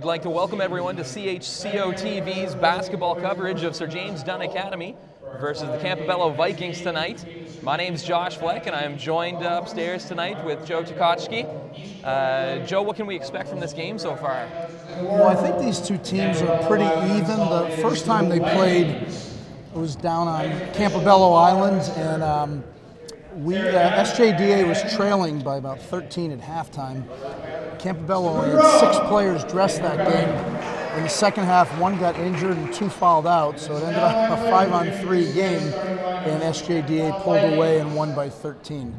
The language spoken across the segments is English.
We'd like to welcome everyone to CHCO-TV's basketball coverage of Sir James Dunn Academy versus the Campobello Vikings tonight. My name's Josh Fleck, and I am joined upstairs tonight with Joe Tukotski. Joe, what can we expect from this game so far? Well, I think these two teams are pretty even. The first time they played, it was down on Campobello Island, and SJDA was trailing by about 13 at halftime. Campobello had 6 players dressed that game. In the second half, 1 got injured and 2 fouled out, so it ended up a 5-on-3 game, and SJDA pulled away and won by 13.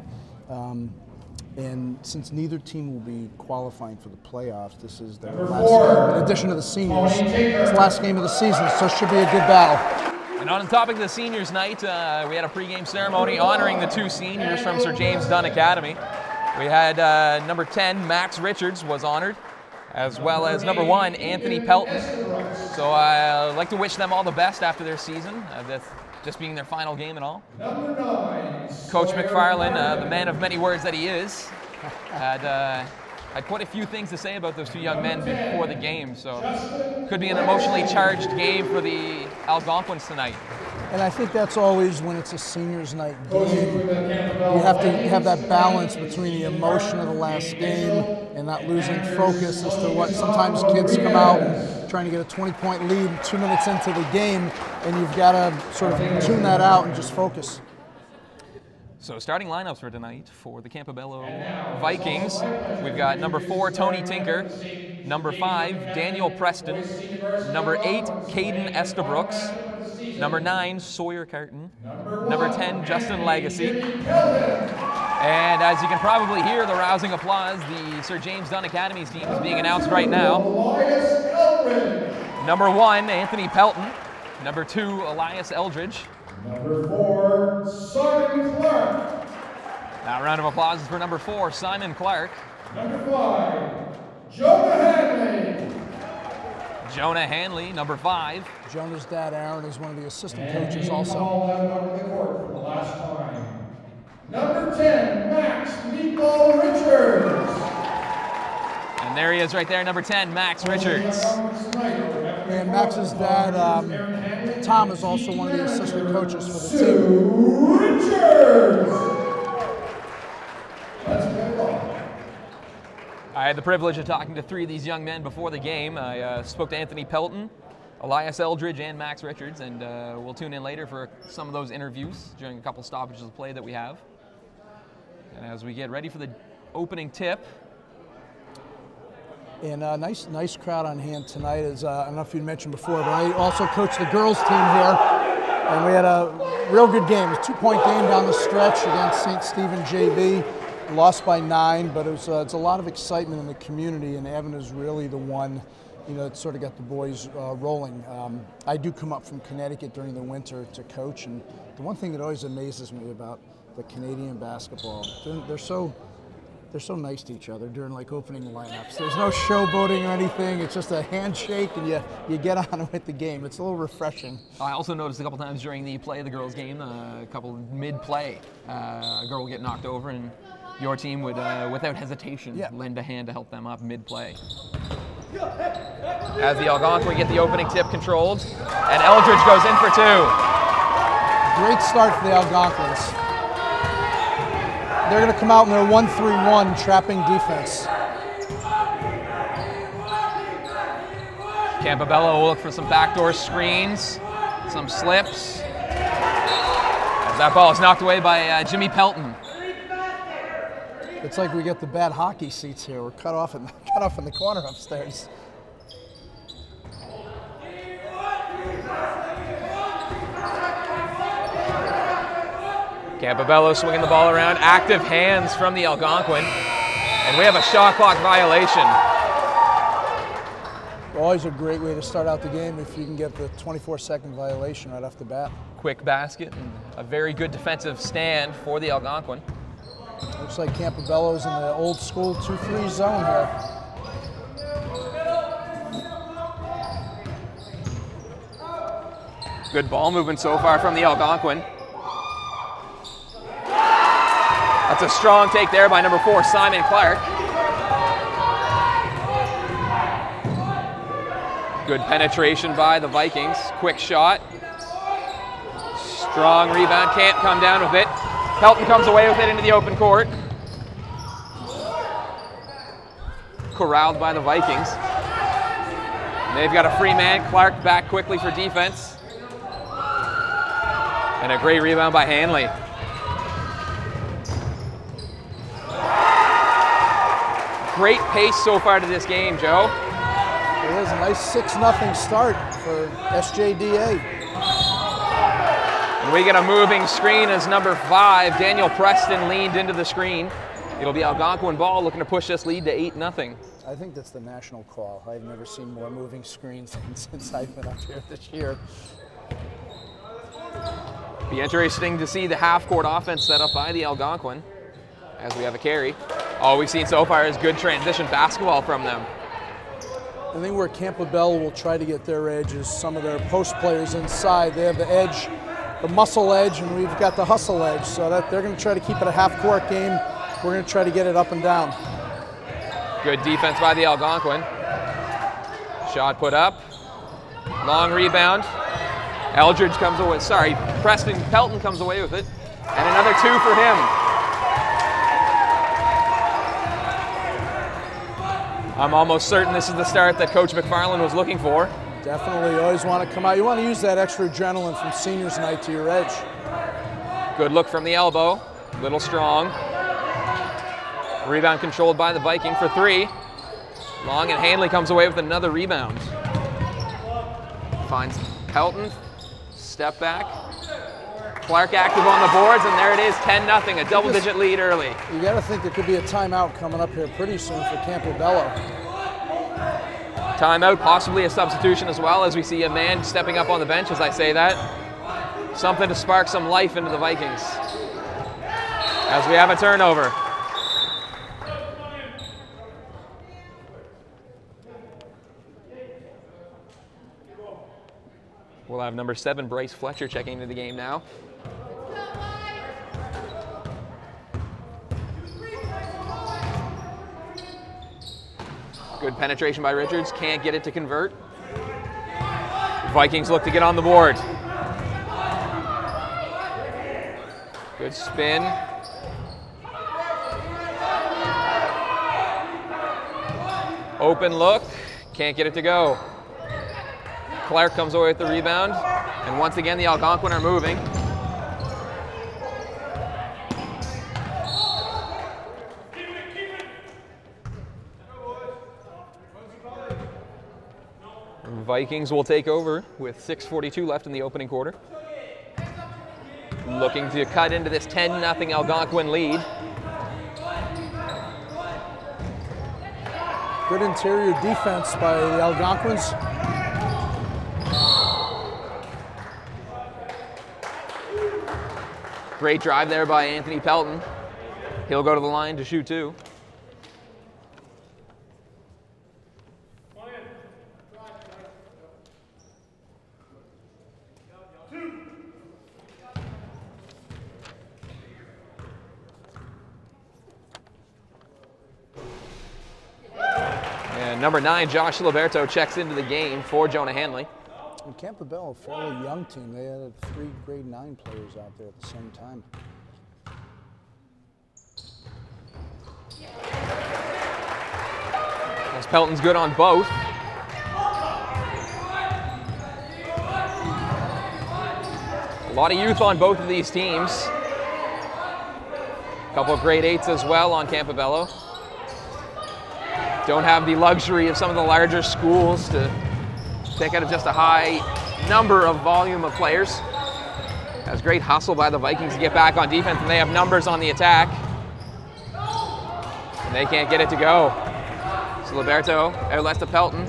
And since neither team will be qualifying for the playoffs, this is their last game. In addition to the seniors, it's the last game of the season, so it should be a good battle. And on the topic of the seniors night, we had a pregame ceremony honoring the 2 seniors from Sir James Dunn Academy. We had number 10, Max Richards, was honored, as well as number 1, Anthony Pelton. So I'd like to wish them all the best after their season, just being their final game and all. Coach McFarlane, the man of many words that he is, had quite a few things to say about those 2 young men before the game, so could be an emotionally charged game for the Algonquins tonight. And I think that's always when it's a seniors night game. You have to have that balance between the emotion of the last game and not losing focus as to what sometimes kids come out and trying to get a 20-point lead 2 minutes into the game, and you've got to sort of tune that out and just focus. So starting lineups for tonight for the Campobello Vikings, we've got number 4, Tony Tinker, number 5, Daniel Preston, number 8, Caden Estabrooks, number 9, Sawyer Carton, number 10, Justin Legacy. And as you can probably hear the rousing applause, the Sir James Dunn Academy's team is being announced right now. Number 1, Anthony Pelton, number 2, Elias Eldridge. Number 4, Simon Clark. Now a round of applause for number 4, Simon Clark. Number 5, Jonah Hanley. Jonah Hanley, number 5. Jonah's dad, Aaron, is one of the assistant coaches also. On the court for the last time. Number 10, Max Meatball Richards. And there he is right there, number 10, Max Richards. And Max's dad, Tom, is also one of the assistant coaches for the team. Richards. I had the privilege of talking to 3 of these young men before the game. I spoke to Anthony Pelton, Elias Eldridge, and Max Richards, and we'll tune in later for some of those interviews during a couple stoppages of play that we have. And as we get ready for the opening tip. And nice crowd on hand tonight. As I don't know if you mentioned before, but I also coached the girls team here, and we had a real good game. It was a 2-point game down the stretch against St. Stephen JV. Lost by 9, but it's a lot of excitement in the community, and Evan is really the one, that sort of got the boys rolling. I do come up from Connecticut during the winter to coach, and the one thing that always amazes me about the Canadian basketball, they're so nice to each other during like opening lineups. There's no showboating or anything. It's just a handshake, and you get on with the game. It's a little refreshing. I also noticed a couple times during the play of the girls' game, a couple mid-play, a girl would get knocked over, and your team would, without hesitation, lend a hand to help them up mid-play. As the Algonquin get the opening tip controlled, and Eldridge goes in for 2. Great start for the Algonquins. They're going to come out in their 1-3-1 trapping defense. Campobello will look for some backdoor screens, some slips. As that ball is knocked away by Jimmy Pelton. It's like we get the bad hockey seats here. We're cut off in the corner upstairs. Campobello swinging the ball around. Active hands from the Algonquin. And we have a shot clock violation. Always a great way to start out the game if you can get the 24-second violation right off the bat. Quick basket and a very good defensive stand for the Algonquin. Looks like Campobello's in the old school 2-3 zone here. Good ball movement so far from the Algonquin. That's a strong take there by number 4, Simon Clark. Good penetration by the Vikings. Quick shot. Strong rebound, can't come down with it. Pelton comes away with it into the open court. Corralled by the Vikings. And they've got a free man. Clark back quickly for defense. And a great rebound by Hanley. Great pace so far to this game, Joe. It is a nice 6-0 start for SJDA. And we get a moving screen as number 5, Daniel Preston, leaned into the screen. It'll be Algonquin ball looking to push this lead to 8-0. I think that's the national call. I've never seen more moving screens since I've been up here this year. Be interesting to see the half-court offense set up by the Algonquin as we have a carry. All we've seen so far is good transition basketball from them. I think where Campobello will try to get their edge is some of their post players inside. They have the edge, the muscle edge, and we've got the hustle edge. So that they're going to try to keep it a half-court game. We're going to try to get it up and down. Good defense by the Algonquin. Shot put up. Long rebound. Eldridge comes away. Sorry, Pelton comes away with it. And another 2 for him. I'm almost certain this is the start that Coach McFarland was looking for. Definitely, you always want to come out. You want to use that extra adrenaline from seniors night to your edge. Good look from the elbow, little strong. Rebound controlled by the Viking for 3. Long, and Hanley comes away with another rebound. Finds Pelton, step back. Clark active on the boards, and there it is, 10-0, a double-digit lead early. You got to think there could be a timeout coming up here pretty soon for Campobello. Timeout, possibly a substitution as well, as we see a man stepping up on the bench as I say that. Something to spark some life into the Vikings. As we have a turnover. We'll have number 7, Bryce Fletcher, checking into the game now. Good penetration by Richards, can't get it to convert. Vikings look to get on the board. Good spin. Open look, can't get it to go. Clark comes away with the rebound, and once again the Algonquin are moving. Vikings will take over with 6:42 left in the opening quarter. Looking to cut into this 10-0 Algonquin lead. Good interior defense by the Algonquins. Great drive there by Anthony Pelton. He'll go to the line to shoot 2. And number 9, Josh Liberto, checks into the game for Jonah Hanley. And Campobello, a fairly young team. They had 3 grade 9 players out there at the same time. As Pelton's good on both. A lot of youth on both of these teams. A couple of grade 8s as well on Campobello. Don't have the luxury of some of the larger schools to take out of just a high number of volume of players. That's great hustle by the Vikings to get back on defense, and they have numbers on the attack. And they can't get it to go. So Liberto outlets to Pelton,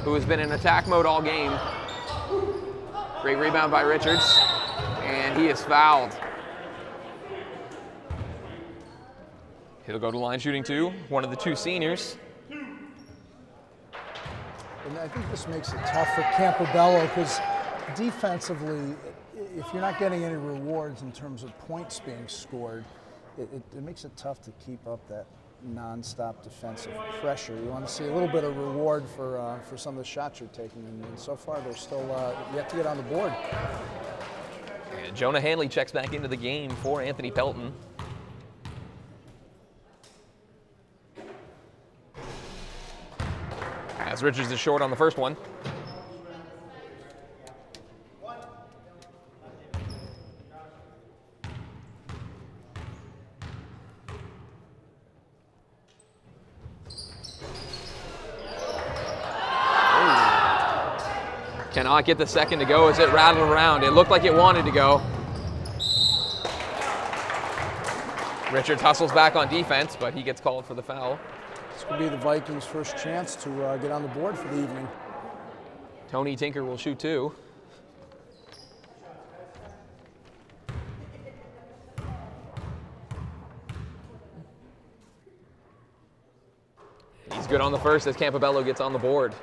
who has been in attack mode all game. Great rebound by Richards, and he is fouled. He'll go to line shooting 2, one of the 2 seniors. And I think this makes it tough for Campobello because defensively, if you're not getting any rewards in terms of points being scored, it makes it tough to keep up that non-stop defensive pressure. You want to see a little bit of reward for some of the shots you're taking, and so far they're still yet to get on the board. And Jonah Hanley checks back into the game for Anthony Pelton. As Richards is short on the first one. Cannot get the second to go as it rattled around. It looked like it wanted to go. Richards hustles back on defense, but he gets called for the foul. This could be the Vikings' first chance to get on the board for the evening. Tony Tinker will shoot two. He's good on the first as Campobello gets on the board.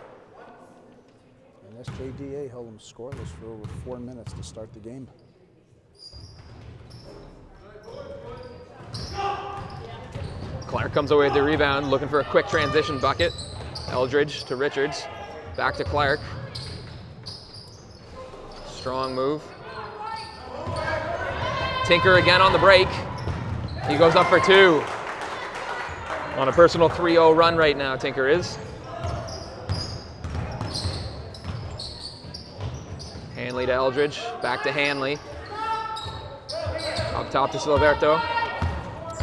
SJDA held them scoreless for over 4 minutes to start the game. Clark comes away with the rebound, looking for a quick transition bucket. Eldridge to Richards, back to Clark. Strong move. Tinker again on the break. He goes up for two. On a personal 3-0 run right now, Tinker is. Hanley to Eldridge, back to Hanley. Up top to Silverto.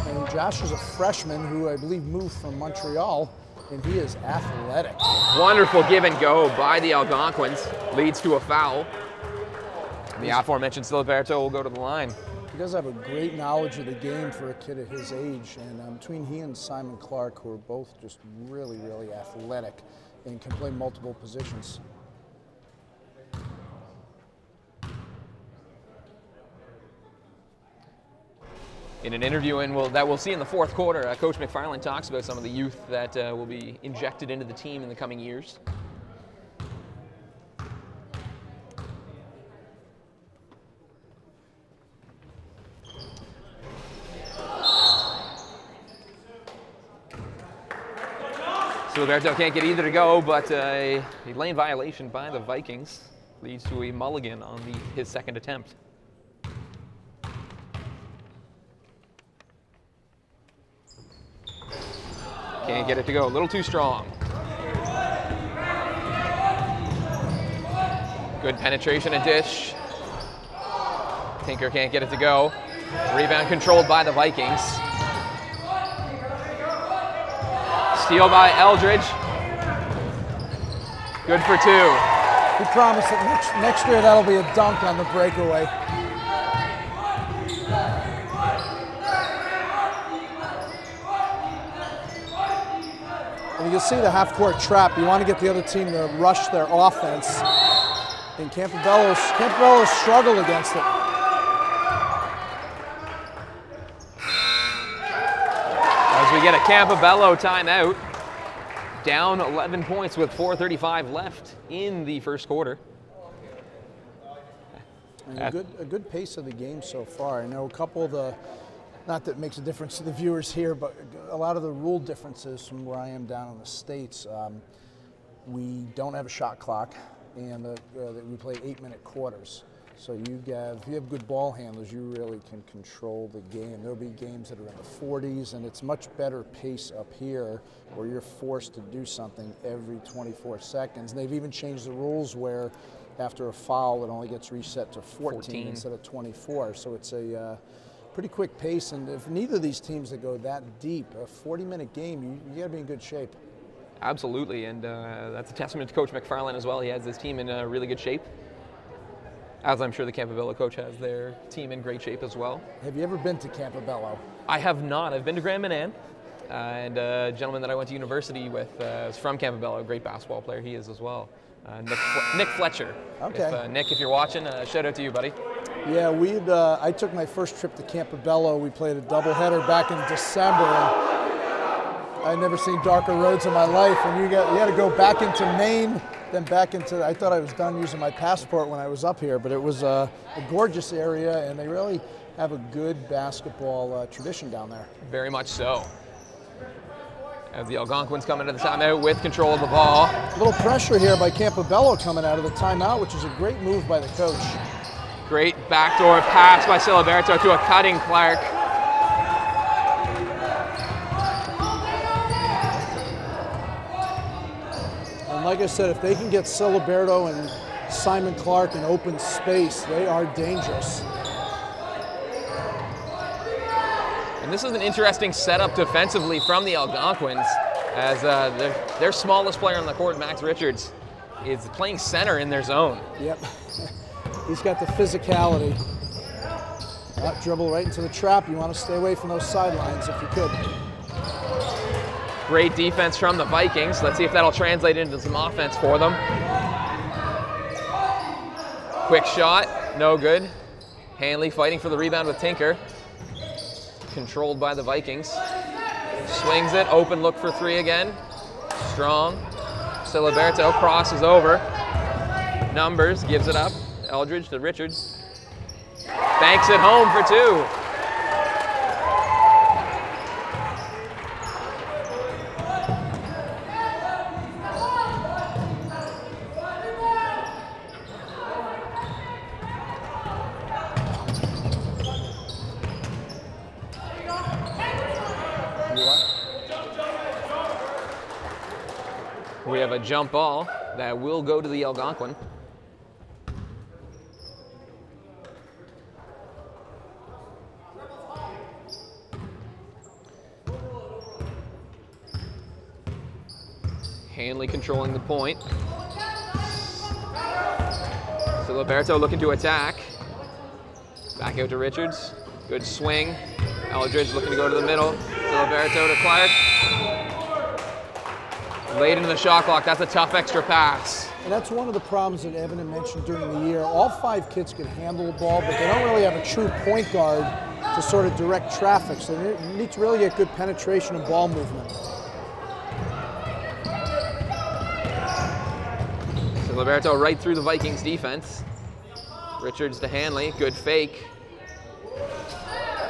And Josh is a freshman who I believe moved from Montreal, and he is athletic. Wonderful give and go by the Algonquins, leads to a foul. The aforementioned Silverto will go to the line. He does have a great knowledge of the game for a kid at his age, and between he and Simon Clark, who are both just really, really athletic and can play multiple positions. In an interview that we'll see in the fourth quarter, Coach McFarland talks about some of the youth that will be injected into the team in the coming years. Silverto can't get either to go, but a lane violation by the Vikings leads to a mulligan on his second attempt. Can't get it to go, a little too strong. Good penetration and dish. Tinker can't get it to go. Rebound controlled by the Vikings. Steal by Eldridge. Good for two. We promise that next year that'll be a dunk on the breakaway. And you can see the half-court trap. You want to get the other team to rush their offense. And Campobello struggled against it. As we get a Campobello timeout, down 11 points with 4:35 left in the first quarter. And a good pace of the game so far. I know a couple of the, not that it makes a difference to the viewers here, but a lot of the rule differences from where I am down in the States. We don't have a shot clock, and we play 8-minute quarters. So if you have good ball handlers, you really can control the game. There'll be games that are in the 40s, and it's much better pace up here where you're forced to do something every 24 seconds. And they've even changed the rules where after a foul, it only gets reset to 14 instead of 24. So it's a pretty quick pace, and if neither of these teams that go that deep, a 40-minute game, you got to be in good shape. Absolutely, and that's a testament to Coach McFarland as well. He has his team in really good shape, as I'm sure the Campobello coach has their team in great shape as well. Have you ever been to Campobello? I have not. I've been to Grand Manan, and a gentleman that I went to university with is from Campobello, a great basketball player he is as well. Nick Fletcher. Okay. Nick, if you're watching, shout out to you, buddy. Yeah, I took my first trip to Campobello. We played a doubleheader back in December. And I'd never seen darker roads in my life. And you had to go back into Maine, then back into, I thought I was done using my passport when I was up here, but it was a gorgeous area, and they really have a good basketball tradition down there. Very much so. As the Algonquins come into the timeout with control of the ball. A little pressure here by Campobello coming out of the timeout, which is a great move by the coach. Great backdoor pass by Siliberto to a cutting Clark. And like I said, if they can get Siliberto and Simon Clark in open space, they are dangerous. And this is an interesting setup defensively from the Algonquins, as their smallest player on the court, Max Richards, is playing center in their zone. Yep, he's got the physicality. Dribble right into the trap. You want to stay away from those sidelines if you could. Great defense from the Vikings. Let's see if that'll translate into some offense for them. Quick shot, no good. Hanley fighting for the rebound with Tinker. Controlled by the Vikings. Swings it, open look for three again. Strong. Siliberto crosses over. Numbers, gives it up. Eldridge to Richards. Banks it home for two. We have a jump ball that will go to the Algonquin. Hanley controlling the point. Siliberto looking to attack. Back out to Richards. Good swing. Eldridge looking to go to the middle. Siliberto to Clark. Late into the shot clock, that's a tough extra pass. And that's one of the problems that Evan had mentioned during the year. All five kids can handle the ball, but they don't really have a true point guard to sort of direct traffic. So they need to really get good penetration and ball movement. Siliberto right through the Vikings defense. Richards to Hanley, good fake.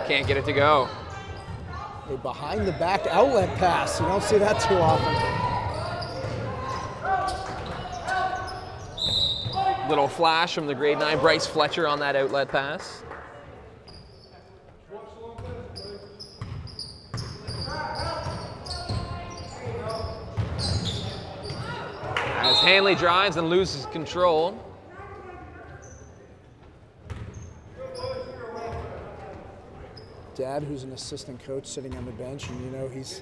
Can't get it to go. A behind the back outlet pass. You don't see that too often. Little flash from the grade 9 Bryce Fletcher on that outlet pass. As Hanley drives and loses control. Dad, who's an assistant coach, sitting on the bench, and you know he's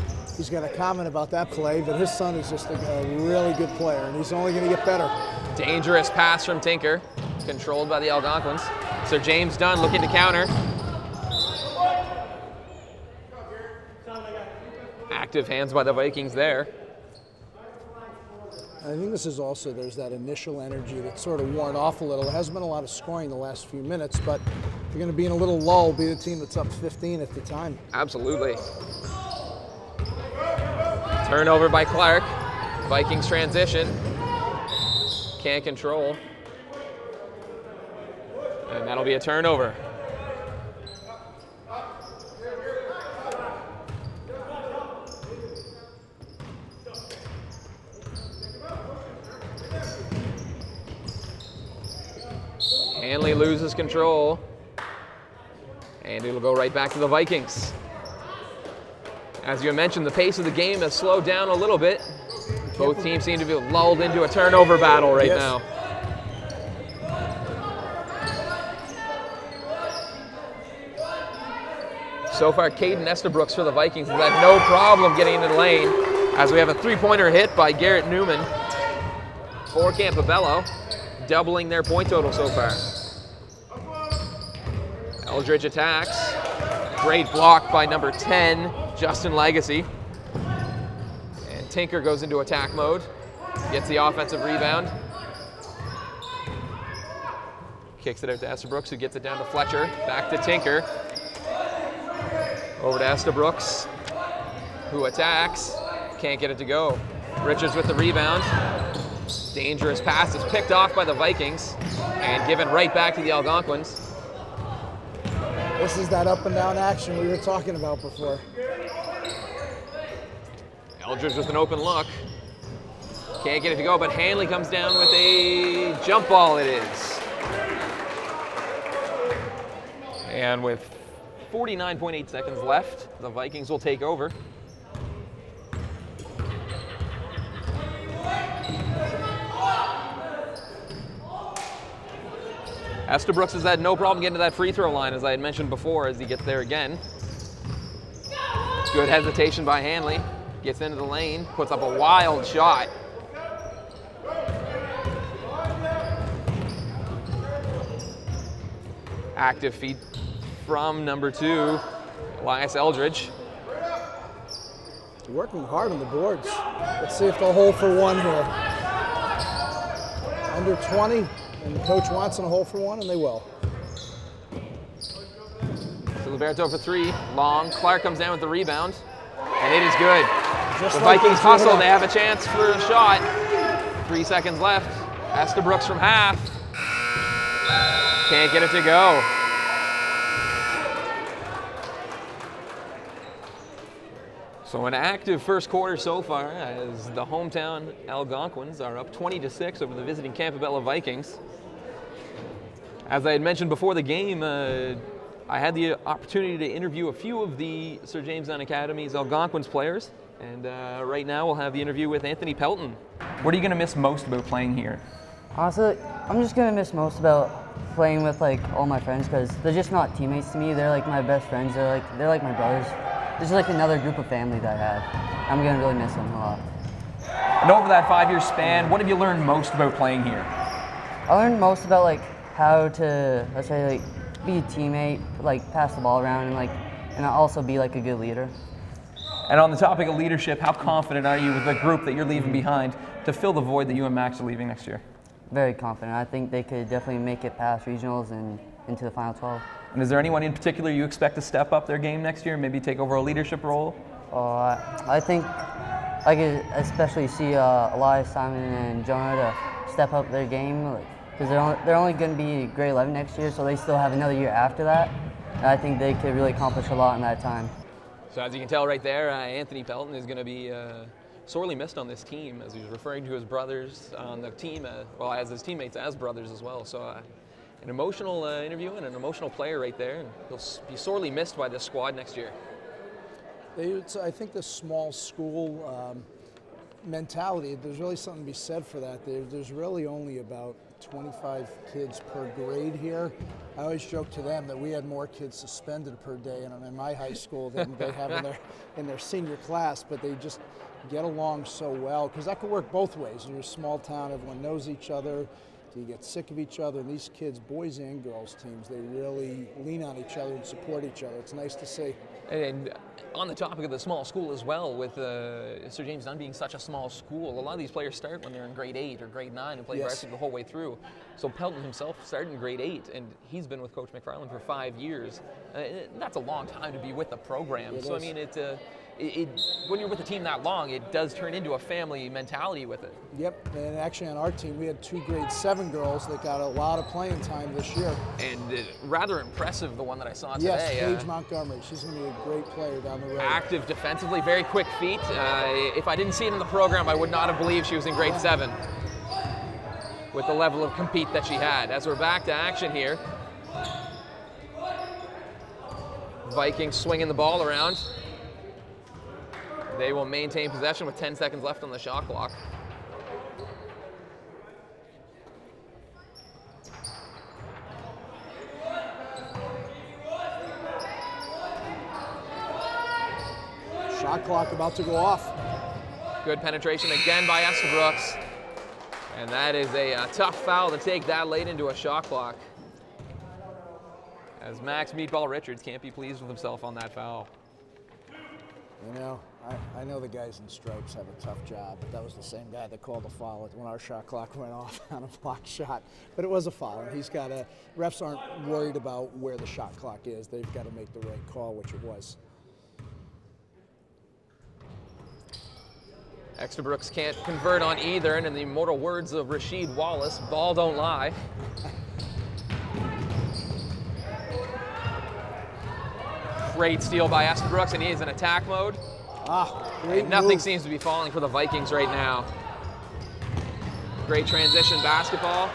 got a comment about that play, but his son is just a really good player, and he's only going to get better. Dangerous pass from Tinker, controlled by the Algonquins. So James Dunn looking to counter. Active hands by the Vikings there. I think this is also, there's that initial energy that's sort of worn off a little. There hasn't been a lot of scoring the last few minutes, but if you're going to be in a little lull, be the team that's up 15 at the time. Absolutely. Turnover by Clark. Vikings transition. Can't control. And that'll be a turnover. Hanley loses control, and it'll go right back to the Vikings. As you mentioned, the pace of the game has slowed down a little bit. Both teams seem to be lulled into a turnover battle right now. So far, Caden Estabrooks for the Vikings has had no problem getting into the lane, as we have a three-pointer hit by Garrett Newman for Campobello, doubling their point total so far. Eldridge attacks. Great block by number 10, Justin Legacy. And Tinker goes into attack mode. Gets the offensive rebound. Kicks it out to Estabrooks, who gets it down to Fletcher. Back to Tinker. Over to Estabrooks, who attacks. Can't get it to go. Richards with the rebound. Dangerous pass is picked off by the Vikings and given right back to the Algonquins. This is that up and down action we were talking about before. Eldridge with an open look. Can't get it to go, but Hanley comes down with a jump ball, it is. And with 49.8 seconds left, the Vikings will take over. Estabrooks has had no problem getting to that free throw line, as I had mentioned before, as he gets there again. Good hesitation by Hanley. Gets into the lane, puts up a wild shot. Active feed from number 2, Elias Eldridge. Working hard on the boards. Let's see if they'll hold for one here. Under 20, and the coach wants them to hold for one, and they will. Filiberto for 3, long. Clark comes down with the rebound, and it is good. Just The like Vikings hustle, they have a chance for a shot. 3 seconds left. Estabrooks from half. Can't get it to go. So an active first quarter so far, as the hometown Algonquins are up 20-6 over the visiting Campobello Vikings. As I had mentioned before the game, I had the opportunity to interview a few of the Sir James Dunn Academy's Algonquins players, and right now we'll have the interview with Anthony Pelton. What are you going to miss most about playing here? Honestly, I'm just going to miss most about playing with like all my friends, because they're just not teammates to me. They're like my best friends. They're like my brothers. This is like another group of family that I have. I'm going to really miss them a lot. And over that 5-year span, what have you learned most about playing here? I learned most about like how to, let's say, like be a teammate, like pass the ball around, and also be like a good leader. And on the topic of leadership, how confident are you with the group that you're leaving behind to fill the void that you and Max are leaving next year? Very confident. I think they could definitely make it past regionals and into the Final 12. And is there anyone in particular you expect to step up their game next year, maybe take over a leadership role? I think I could especially see Elias, Simon, and Jonah to step up their game, because they're only going to be grade 11 next year, so they still have another year after that. And I think they could really accomplish a lot in that time. So as you can tell right there, Anthony Pelton is going to be sorely missed on this team, as he's referring to his brothers on the team, well, as his teammates as brothers as well. So an emotional interview and an emotional player right there, and he'll be sorely missed by this squad next year. I think the small school mentality, there's really something to be said for that. There's really only about 25 kids per grade here. I always joke to them that we had more kids suspended per day in my high school than they have in their senior class, but they just get along so well, because that could work both ways. In your small town, everyone knows each other. You get sick of each other, and these kids, boys and girls teams, they really lean on each other and support each other. It's nice to see. And on the topic of the small school as well, with Sir James Dunn being such a small school, a lot of these players start when they're in grade 8 or grade 9 and play varsity the whole way through. So Pelton himself started in grade 8, and he's been with Coach McFarland for 5 years. That's a long time to be with the program. It so is. I mean, when you're with a team that long, it does turn into a family mentality with it. Yep, and actually on our team, we had 2 grade 7 girls that got a lot of playing time this year. And rather impressive, the one that I saw today. Yes, Paige Montgomery. She's going to be a great player down the road. Active defensively, very quick feet. If I didn't see it in the program, I would not have believed she was in grade 7 with the level of compete that she had. As we're back to action here, Vikings swinging the ball around. They will maintain possession with 10 seconds left on the shot clock. Shot clock about to go off. Good penetration again by Estabrooks. And that is a tough foul to take that late into a shot clock, as Max Meatball Richards can't be pleased with himself on that foul. You know, I know the guys in stripes have a tough job, but that was the same guy that called a foul when our shot clock went off on a blocked shot. But it was a foul, and he's got to, refs aren't worried about where the shot clock is. They've got to make the right call, which it was. Estabrooks can't convert on either, and in the immortal words of Rasheed Wallace, ball don't lie. Great steal by Estabrooks, and he is in attack mode. Great And nothing move. seems to be falling for the Vikings right now. Great transition basketball.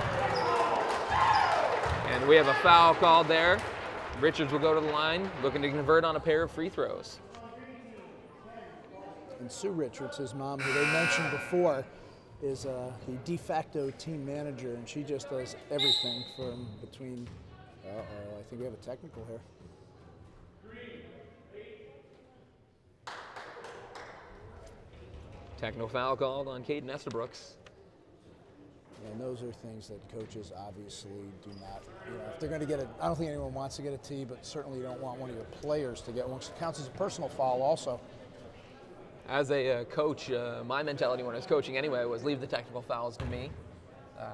And we have a foul called there. Richards will go to the line, looking to convert on a pair of free throws. And Sue Richards, his mom, who they mentioned before, is the de facto team manager, and she just does everything for him between, I think we have a technical here. Technical foul called on Caden Estabrooks. And those are things that coaches obviously do not, if they're going to get it, I don't think anyone wants to get a tee, but certainly you don't want one of your players to get one. It counts as a personal foul also. As a coach, my mentality when I was coaching anyway was leave the technical fouls to me.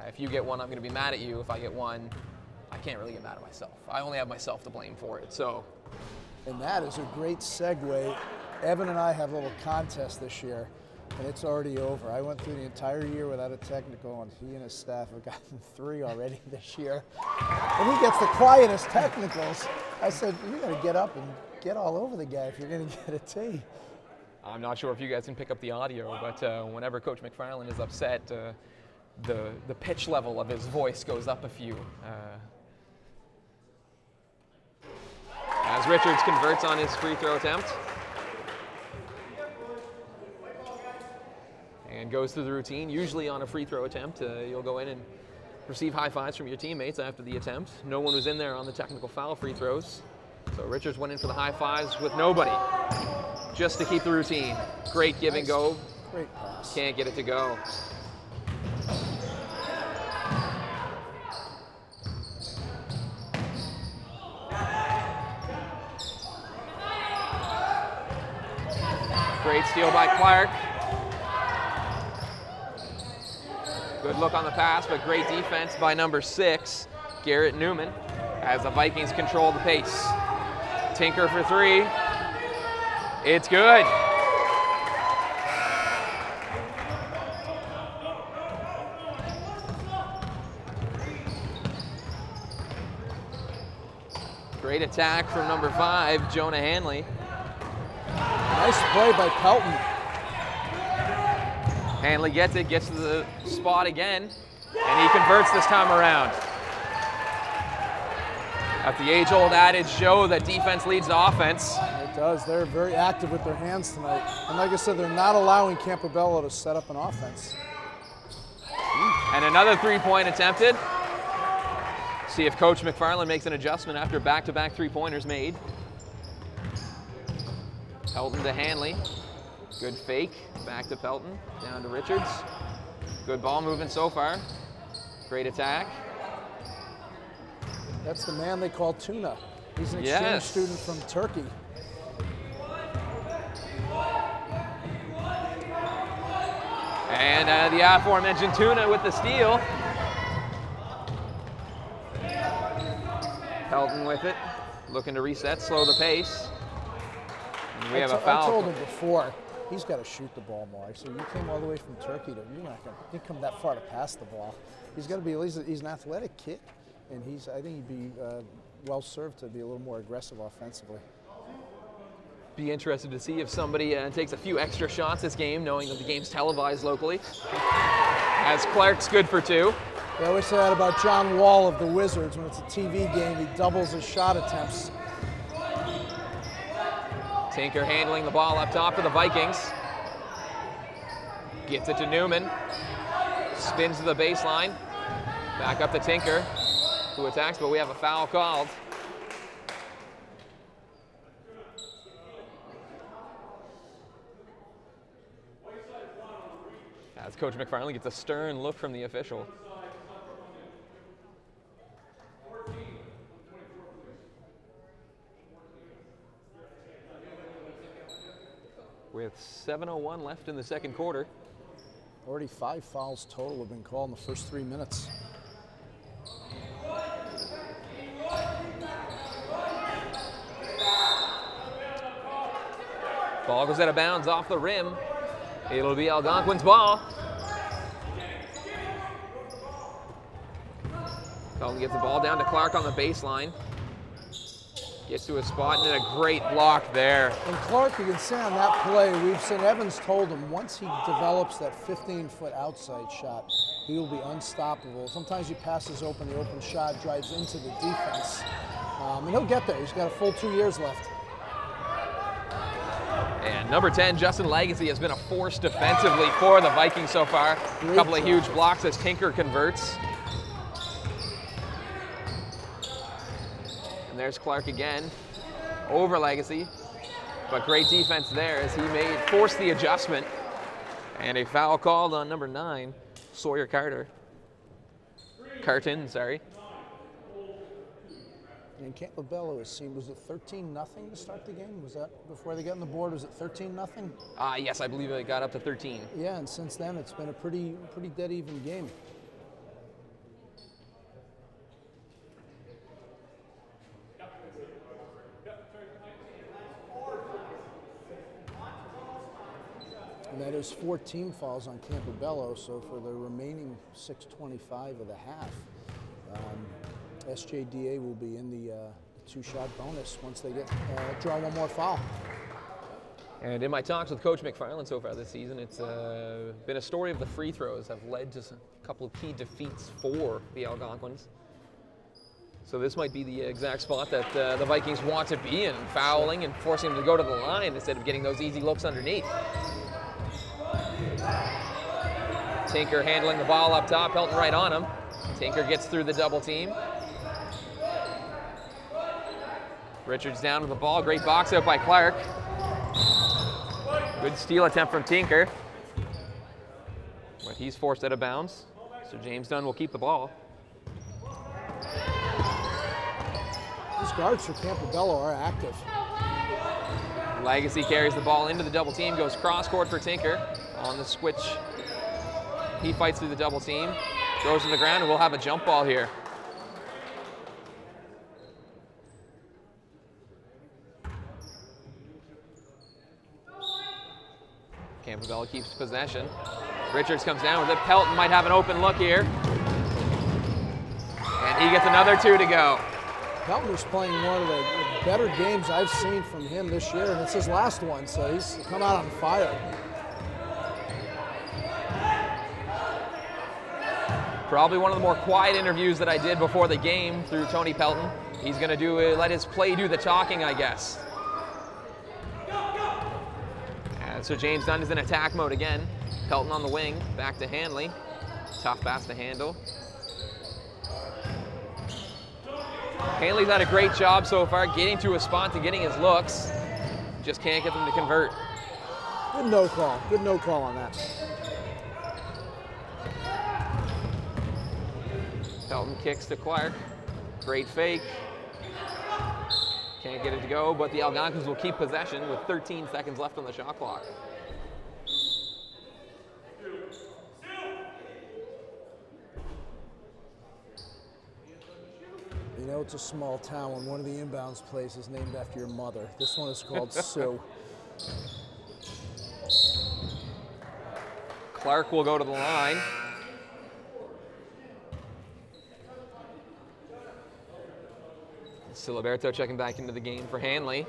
If you get one, I'm going to be mad at you. If I get one, I can't really get mad at myself. I only have myself to blame for it. So, and that is a great segue. Evan and I have a little contest this year, and it's already over. I went through the entire year without a technical, and he and his staff have gotten 3 already this year. And he gets the quietest technicals. I said, you got to get up and get all over the guy if you're going to get a tee. I'm not sure if you guys can pick up the audio, but whenever Coach McFarland is upset, the pitch level of his voice goes up a few. As Richards converts on his free throw attempt. And goes through the routine. Usually on a free throw attempt, you'll go in and receive high fives from your teammates after the attempt. No one was in there on the technical foul free throws. So Richards went in for the high fives with nobody, just to keep the routine. Great give and go. Great pass. Can't get it to go. Great steal by Clark. Good look on the pass, but great defense by number 6, Garrett Newman, as the Vikings control the pace. Tinker for 3. It's good. Great attack from number 5, Jonah Hanley. Nice play by Pelton. Hanley gets it, gets to the spot again, and he converts this time around. At the age-old adage, Joe, that defense leads to offense. It does. They're very active with their hands tonight. And like I said, they're not allowing Campobello to set up an offense. And another 3-point attempted. See if Coach McFarland makes an adjustment after back-to-back 3-pointers made. Pelton to Hanley. Good fake. Back to Pelton. Down to Richards. Good ball movement so far. Great attack. That's the man they call Tuna. He's an exchange student from Turkey. And the aforementioned Tuna with the steal. Pelton with it. Looking to reset, slow the pace. And we have a foul. I told him before, he's got to shoot the ball more. So you came all the way from Turkey to, you're not going to come that far to pass the ball. He's got to be, he's an athletic kid, and I think he'd be well served to be a little more aggressive offensively. Be interested to see if somebody takes a few extra shots this game, knowing that the game's televised locally. As Clark's good for 2. They always say that about John Wall of the Wizards. When it's a TV game, he doubles his shot attempts. Tinker handling the ball up top for the Vikings. Gets it to Newman. Spins to the baseline. Back up to Tinker, who attacks, but we have a foul called. As Coach McFarland gets a stern look from the official. With 7:01 left in the second quarter. Already 5 fouls total have been called in the first 3 minutes. Ball goes out of bounds off the rim. It'll be Algonquin's ball. Pelton gets the ball down to Clark on the baseline. Gets to a spot and a great block there. And Clark, you can see on that play, we've seen Evans told him once he develops that 15-foot outside shot, he will be unstoppable. Sometimes he passes open, the open shot drives into the defense. And he'll get there. He's got a full 2 years left. And number 10, Justin Legacy, has been a force defensively for the Vikings so far. A couple of huge blocks as Tinker converts. And there's Clark again, over Legacy. But great defense there as he forced the adjustment. And a foul called on number 9, Sawyer Carton, sorry. And Campobello has seen, was it 13-0 to start the game? Was that before they got on the board? Was it 13-0? Yes, I believe it got up to 13. Yeah, and since then it's been a pretty dead even game. And that is 4 team fouls on Campobello, so for the remaining 6:25 of the half, SJDA will be in the 2-shot bonus once they draw one more foul. And in my talks with Coach McFarland so far this season, it's been a story of the free throws have led to a couple of key defeats for the Algonquins. So this might be the exact spot that the Vikings want to be in, fouling and forcing them to go to the line instead of getting those easy looks underneath. Tinker handling the ball up top, Pelton right on him. Tinker gets through the double team. Richards down with the ball, great box out by Clark. Good steal attempt from Tinker. But he's forced out of bounds, so James Dunn will keep the ball. These guards for Campobello are active. Legacy carries the ball into the double team, goes cross court for Tinker on the switch. He fights through the double team, goes to the ground, and we'll have a jump ball here. Campobello keeps possession. Richards comes down with it. Pelton might have an open look here. And he gets another 2 to go. Pelton was playing one of the better games I've seen from him this year, and it's his last one, so he's come out on fire. Probably one of the more quiet interviews that I did before the game through Tony Pelton. He's going to let his play do the talking, I guess. And so James Dunn is in attack mode again. Pelton on the wing, back to Hanley. Tough pass to handle. Hanley's had a great job so far getting to a spot and getting his looks. Just can't get them to convert. Good no call. Good no call on that. Pelton kicks to Clark. Great fake. Can't get it to go, but the Algonquins will keep possession with 13 seconds left on the shot clock. You know, it's a small town when one of the inbounds plays is named after your mother. This one is called Sue. Clark will go to the line. Siliberto checking back into the game for Hanley.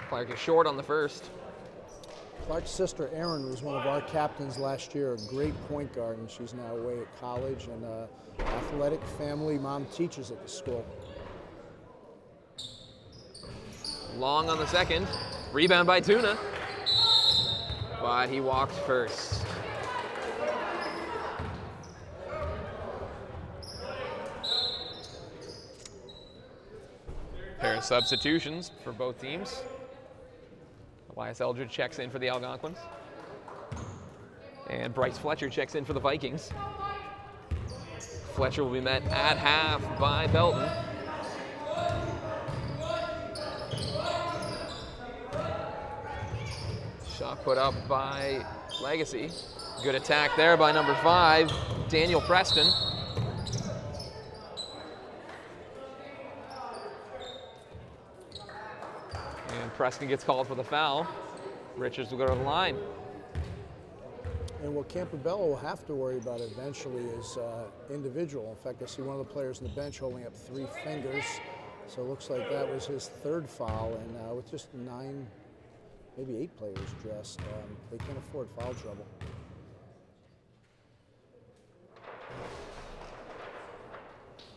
Clark is short on the first. Clark's sister, Erin, was one of our captains last year, a great point guard, and she's now away at college, and athletic family. Mom teaches at the school. Long on the second. Rebound by Tuna. But he walked first. Pair of substitutions for both teams. Elias Eldridge checks in for the Algonquins. And Bryce Fletcher checks in for the Vikings. Fletcher will be met at half by Belton. Shot put up by Legacy. Good attack there by number 5, Daniel Preston. And Preston gets called for the foul. Richards will go to the line. And what Campobello will have to worry about eventually is individual. In fact, I see one of the players on the bench holding up 3 fingers. So it looks like that was his 3rd foul. And with just 9, maybe 8 players dressed, they can't afford foul trouble.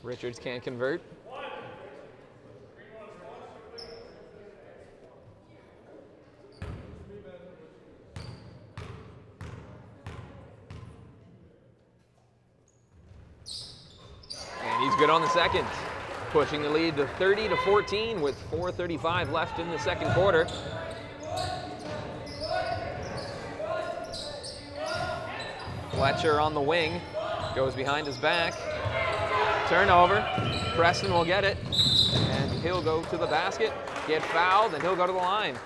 Richards can't convert. And he's good on the second, pushing the lead to 30-14 with 4:35 left in the second quarter. Fletcher on the wing, goes behind his back. Turnover, Preston will get it, and he'll go to the basket, get fouled, and he'll go to the line.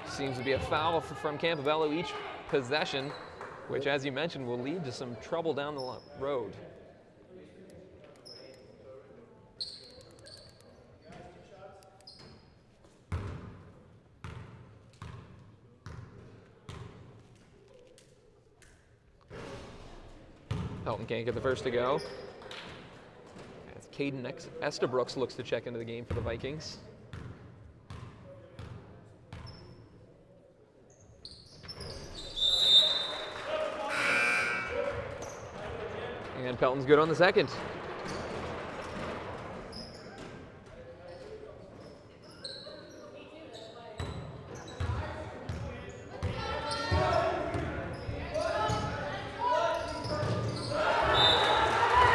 Seems to be a foul from Campobello each possession, which, as you mentioned, will lead to some trouble down the road. Pelton can't get the first to go. As Caden Estabrooks looks to check into the game for the Vikings. And Pelton's good on the second.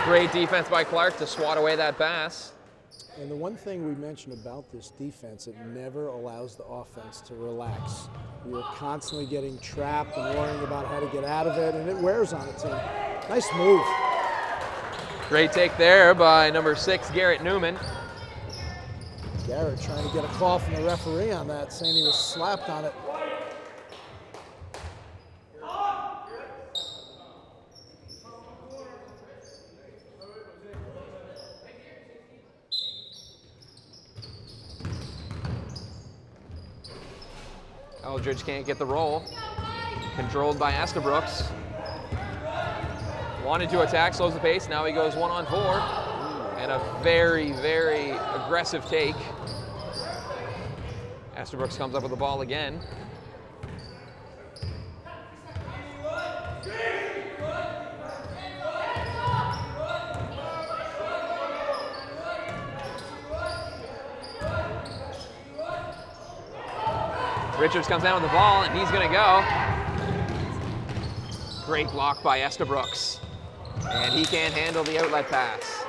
Great defense by Clark to swat away that pass. And the one thing we mentioned about this defense, it never allows the offense to relax. We are constantly getting trapped and worrying about how to get out of it, and it wears on a team. Nice move. Great take there by number 6, Garrett Newman. Garrett trying to get a call from the referee on that, saying he was slapped on it. Eldridge can't get the roll. Controlled by Estabrooks. Wanted to attack, slows the pace. Now he goes 1-on-4. And a very, very aggressive take. Estabrooks comes up with the ball again. Richards comes down with the ball, and he's going to go. Great block by Estabrooks. And he can't handle the outlet pass.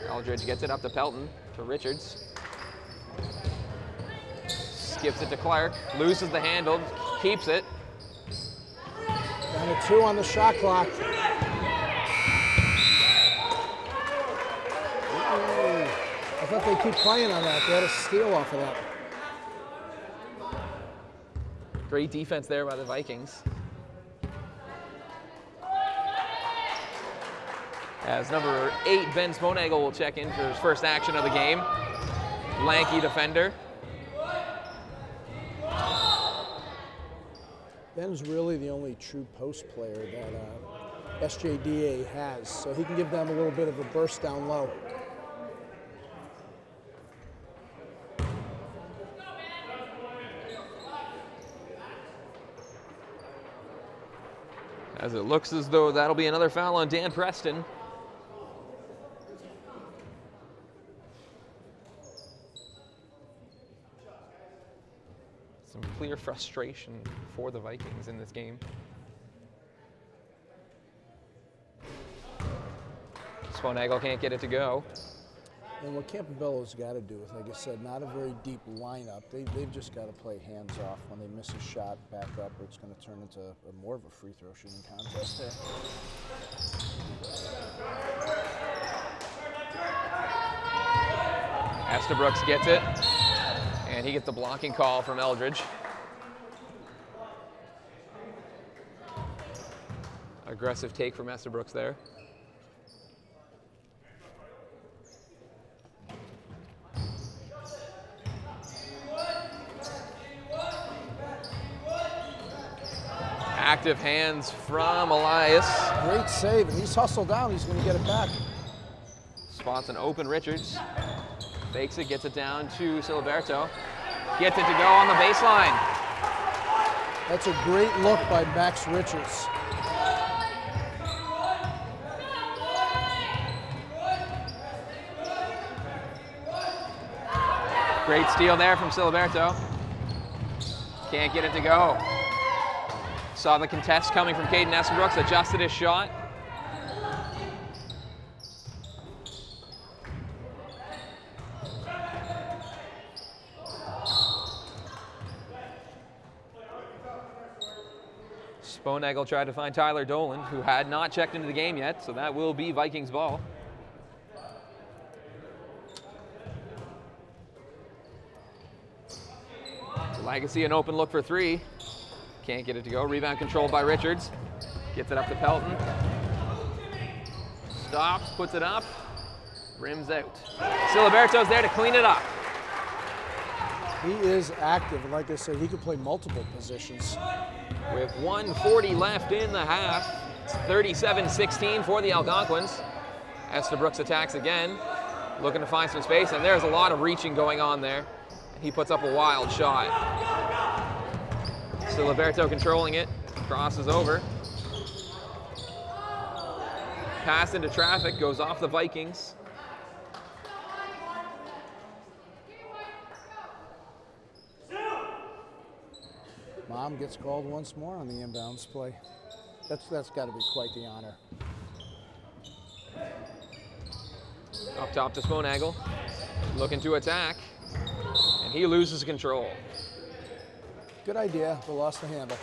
Eldridge gets it up to Pelton, to Richards. Gives it to Clark, loses the handle, keeps it. Down to 2 on the shot clock. Ooh, I thought they'd keep playing on that. They had a steal off of that. Great defense there by the Vikings. As number 8, Ben Sponagel will check in for his first action of the game. Lanky defender. Ben's really the only true post player that SJDA has, so he can give them a little bit of a burst down low. As it looks as though that'll be another foul on Dan Preston. Some clear frustration for the Vikings in this game. Sponagel can't get it to go. And what Campobello's got to do is, like I said, not a very deep lineup. They've just got to play hands off. When they miss a shot, back up, or it's going to turn into more of a free throw shooting contest there. Estabrooks gets it, and he gets the blocking call from Eldridge. Aggressive take from Estabrooks there. Active hands from Elias. Great save, and he's hustled down. He's going to get it back. Spots an open Richards. Fakes it, gets it down to Siliberto. Gets it to go on the baseline. That's a great look by Max Richards. Great steal there from Siliberto. Can't get it to go. Saw the contest coming from Caden Estabrooks, adjusted his shot. Sponagel tried to find Tyler Dolan, who had not checked into the game yet, so that will be Vikings ball. Legacy an open look for three. Can't get it to go. Rebound controlled by Richards. Gets it up to Pelton. Stops, puts it up. Rims out. Siliberto's there to clean it up. He is active, and like I said, he could play multiple positions. With 1:40 left in the half, it's 37-16 for the Algonquins. Estabrooks attacks again, looking to find some space, and there's a lot of reaching going on there. He puts up a wild shot. Siliberto controlling it, crosses over. Pass into traffic, goes off the Vikings. Mom gets called once more on the inbounds play. That's got to be quite the honor. Up top to Sponagel, looking to attack, and he loses control. Good idea, but lost the handle.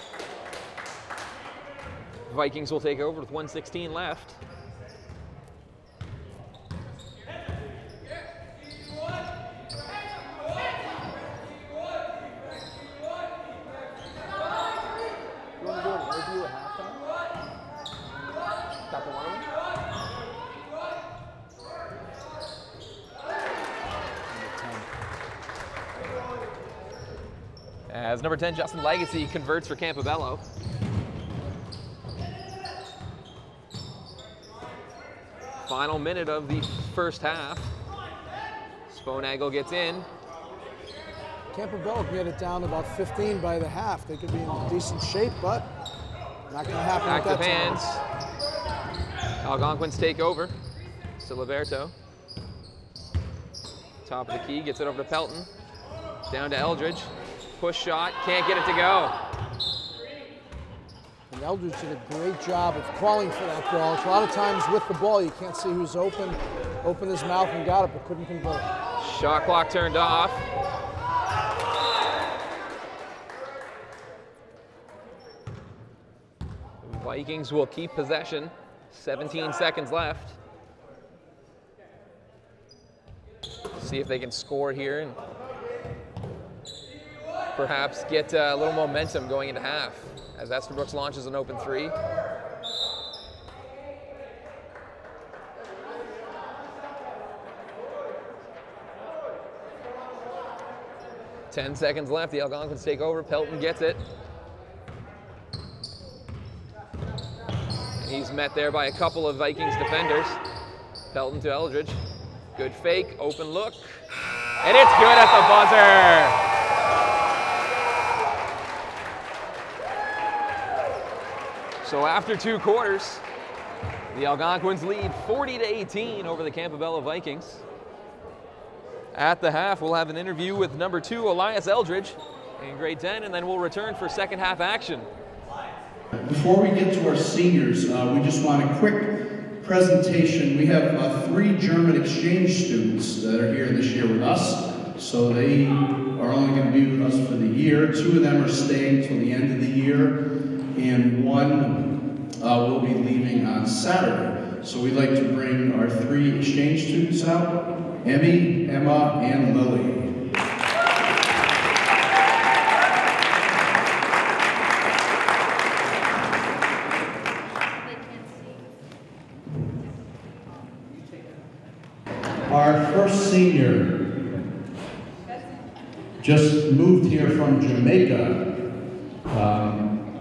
Vikings will take over with 1:16 left. You want to do an interview at halftime? Got the one of them? As number 10, Justin Legacy converts for Campobello. Final minute of the first half. Sponagel gets in. Campobello can get it down to about 15 by the half. They could be in decent shape, but not going to happen at that Active time. hands. Algonquins take over. Siliberto. Top of the key, gets it over to Pelton. Down to Eldridge. Push shot, can't get it to go. And Eldridge did a great job of crawling for that ball. A lot of times with the ball, you can't see who's open. Opened his mouth and got it, but couldn't convert. Shot clock turned off. Vikings will keep possession. 17 seconds left. See if they can score here and perhaps get a little momentum going into half as Estabrooks launches an open three. Ten seconds left, the Algonquins take over, Pelton gets it. And he's met there by a couple of Vikings defenders. Pelton to Eldridge, good fake, open look, and it's good at the buzzer. So after 2 quarters, the Algonquins lead 40-18 over the Campobello Vikings. At the half, we'll have an interview with number 2, Elias Eldridge, in grade 10, and then we'll return for second half action. Before we get to our seniors, we just want a quick presentation, we have 3 German exchange students that are here this year with us. So they are only going to be with us for the year. 2 of them are staying till the end of the year, and 1 will be leaving on Saturday. So we'd like to bring our 3 exchange students out, Emmy, Emma, and Lily. Our first senior just moved here from Jamaica.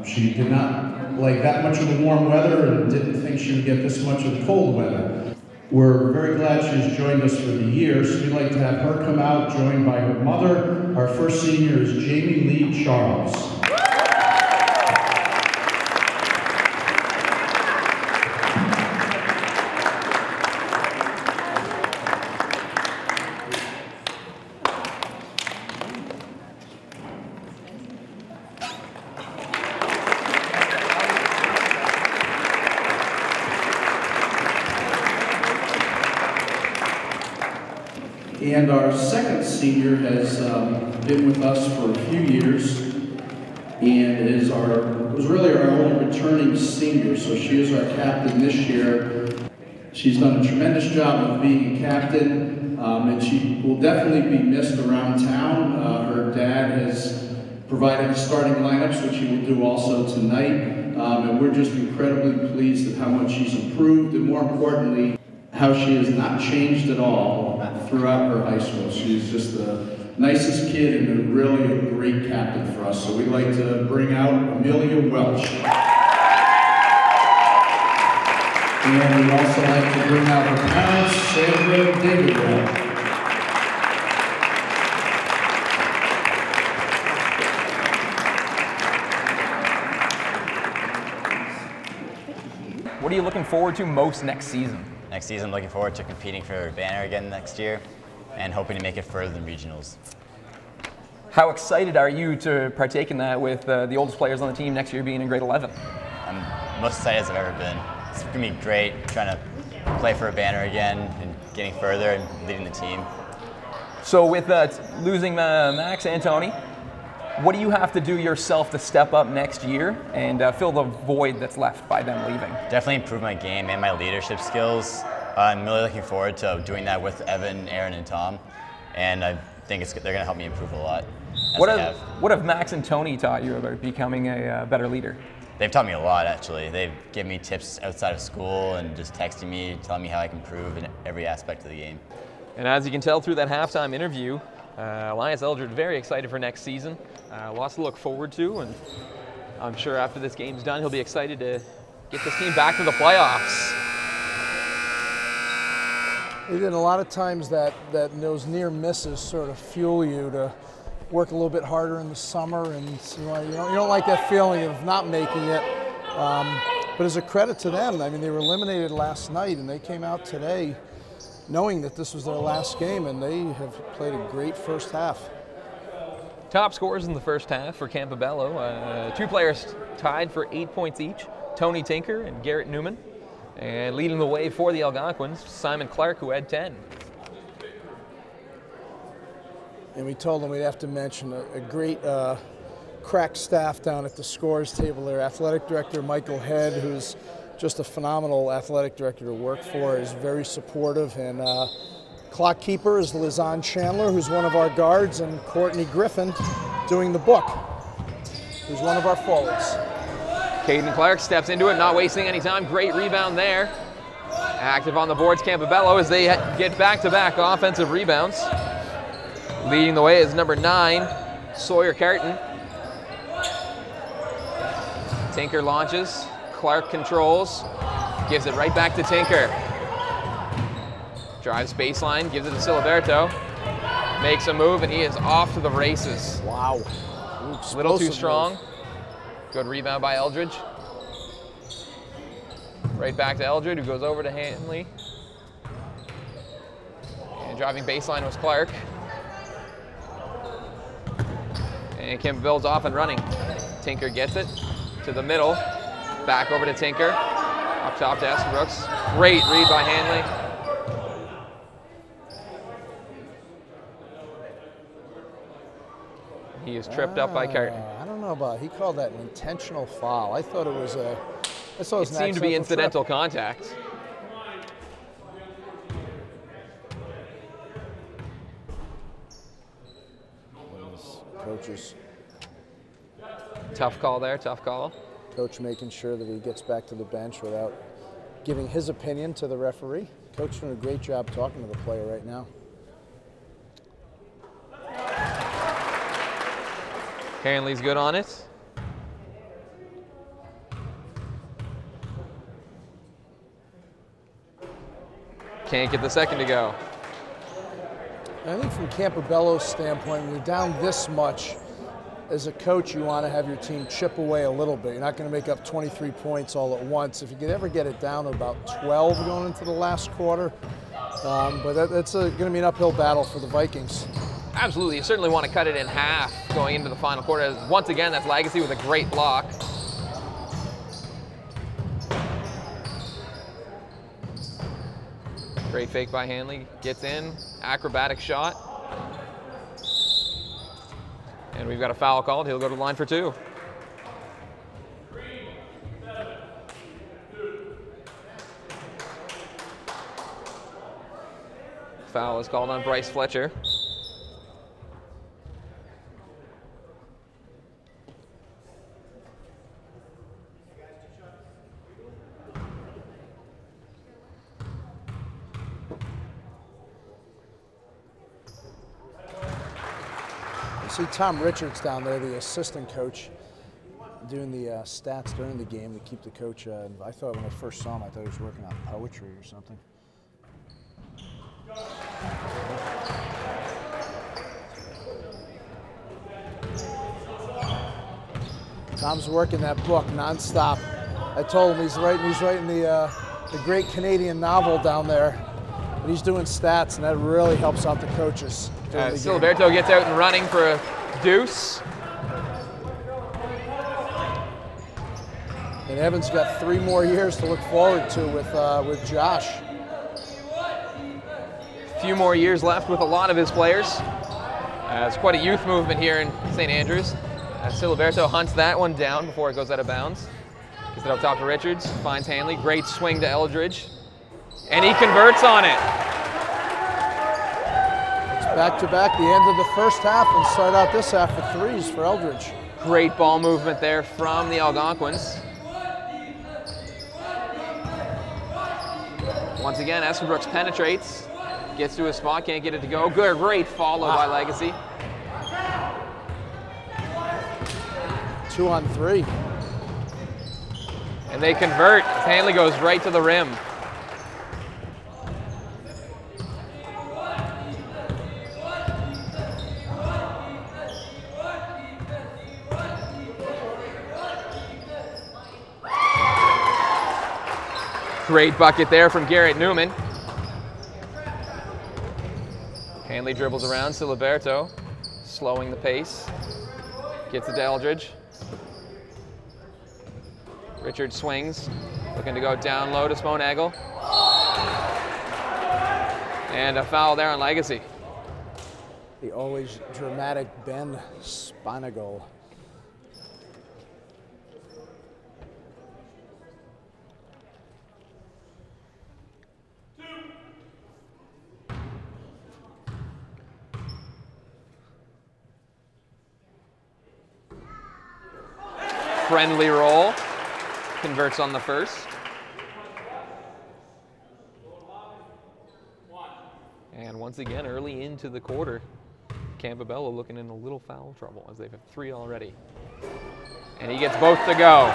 She did not like that much of the warm weather and didn't think she would get this much of the cold weather. We're very glad she's joined us for the year, so we'd like to have her come out, joined by her mother. Our first senior is Jamie Lee Charles. And our second senior has been with us for a few years and was really our only returning senior, so she is our captain this year. She's done a tremendous job of being a captain, and she will definitely be missed around town. Her dad has provided starting lineups, which he will do also tonight, and we're just incredibly pleased at how much she's improved, and more importantly, how she has not changed at all throughout her high school. She's just the nicest kid and really a great captain for us. So we'd like to bring out Amelia Welch. And we'd also like to bring out her parents, Sandra and David Welch. What are you looking forward to most next season? Next season, I'm looking forward to competing for a banner again next year and hoping to make it further than regionals. How excited are you to partake in that with the oldest players on the team next year being in grade 11? I'm most excited as I've ever been. It's going to be great trying to play for a banner again and getting further and leading the team. So with losing Max and Tony, what do you have to do yourself to step up next year and fill the void that's left by them leaving? Definitely improve my game and my leadership skills. I'm really looking forward to doing that with Evan, Aaron, and Tom, and I think they're going to help me improve a lot. What have Max and Tony taught you about becoming a better leader? They've taught me a lot, actually. They've given me tips outside of school and just texting me, telling me how I can improve in every aspect of the game. And as you can tell through that halftime interview, Elias Eldred very excited for next season. Lots to look forward to, and I'm sure after this game's done, he'll be excited to get this team back to the playoffs. A lot of times that those near misses sort of fuel you to work a little bit harder in the summer, and you don't like that feeling of not making it. But as a credit to them, I mean, they were eliminated last night, and they came out today knowing that this was their last game, and they have played a great first half. Top scorers in the first half for Campobello. 2 players tied for 8 points each, Tony Tinker and Garrett Newman. And leading the way for the Algonquins, Simon Clark, who had 10. And we told them we'd have to mention a great crack staff down at the scores table there. Athletic Director Michael Head, who's just a phenomenal athletic director to work for, is very supportive. And clock keeper is Lizanne Chandler, who's one of our guards, and Courtney Griffin doing the book, who's one of our forwards. Caden Clark steps into it, not wasting any time. Great rebound there. Active on the boards, Campobello, as they get back-to-back offensive rebounds. Leading the way is number 9, Sawyer Carton. Tinker launches. Clark controls. Gives it right back to Tinker. Drives baseline, gives it to Siliberto. Makes a move, and he is off to the races. Wow. A little too strong. Good rebound by Eldridge. Right back to Eldred, who goes over to Hanley. And driving baseline was Clark. And Campbell's off and running. Tinker gets it to the middle. Back over to Tinker. Up top to Estabrooks. Great read by Hanley. He is tripped up by Carton. I don't know about. He called that an intentional foul. I thought it was a. I thought it was It seemed to be incidental contact. Coaches. Tough call there. Tough call. Coach making sure that he gets back to the bench without giving his opinion to the referee. Coach doing a great job talking to the player right now. Hanley's good on it. Can't get the second to go. I think from Campobello's standpoint, when you're down this much, as a coach, you want to have your team chip away a little bit. You're not going to make up 23 points all at once. If you could ever get it down to about 12 going into the last quarter, but that's going to be an uphill battle for the Vikings. Absolutely, you certainly want to cut it in half going into the final quarter. Once again, that's Legacy with a great block. Great fake by Hanley, gets in, acrobatic shot. And we've got a foul called, he'll go to the line for 2. Foul is called on Bryce Fletcher. See Tom Richards down there, the assistant coach, doing the stats during the game to keep the coach. I thought when I first saw him, I thought he was working on poetry or something. Tom's working that book nonstop. I told him he's writing the great Canadian novel down there. But he's doing stats, and that really helps out the coaches. Siliberto gets out and running for a deuce. And Evan's got 3 more years to look forward to with Josh. A few more years left with a lot of his players. It's quite a youth movement here in St. Andrews. Siliberto hunts that one down before it goes out of bounds. Gets it up top to Richards, finds Hanley. Great swing to Eldridge. And he converts on it. It's back-to-back, the end of the first half, and start out this half with 3s for Eldridge. Great ball movement there from the Algonquins. Once again, Estabrooks penetrates, gets to his spot, can't get it to go. Good, great follow by Legacy. 2 on 3. And they convert. Hanley goes right to the rim. Great bucket there from Garrett Newman. Hanley dribbles around, Siliberto slowing the pace. Gets it to Eldridge. Richard swings, looking to go down low to Sponagel. And a foul there on Legacy. The always dramatic Ben Sponagel. Friendly roll, converts on the first. And once again, early into the quarter, Campobello looking in a little foul trouble as they've had 3 already. And he gets both to go.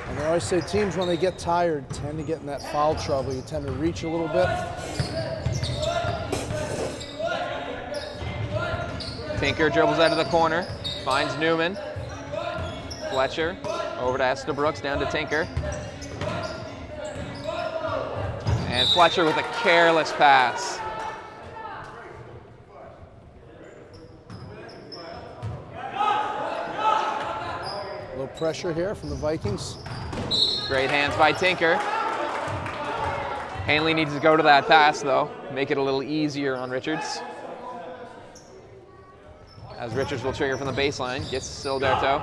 And they always say teams, when they get tired, tend to get in that foul trouble. You tend to reach a little bit. Tinker dribbles out of the corner, finds Newman. Fletcher over to Estabrooks, down to Tinker. And Fletcher with a careless pass. A little pressure here from the Vikings. Great hands by Tinker. Hanley needs to go to that pass, though. Make it a little easier on Richards. As Richards will trigger from the baseline. Gets Siliberto.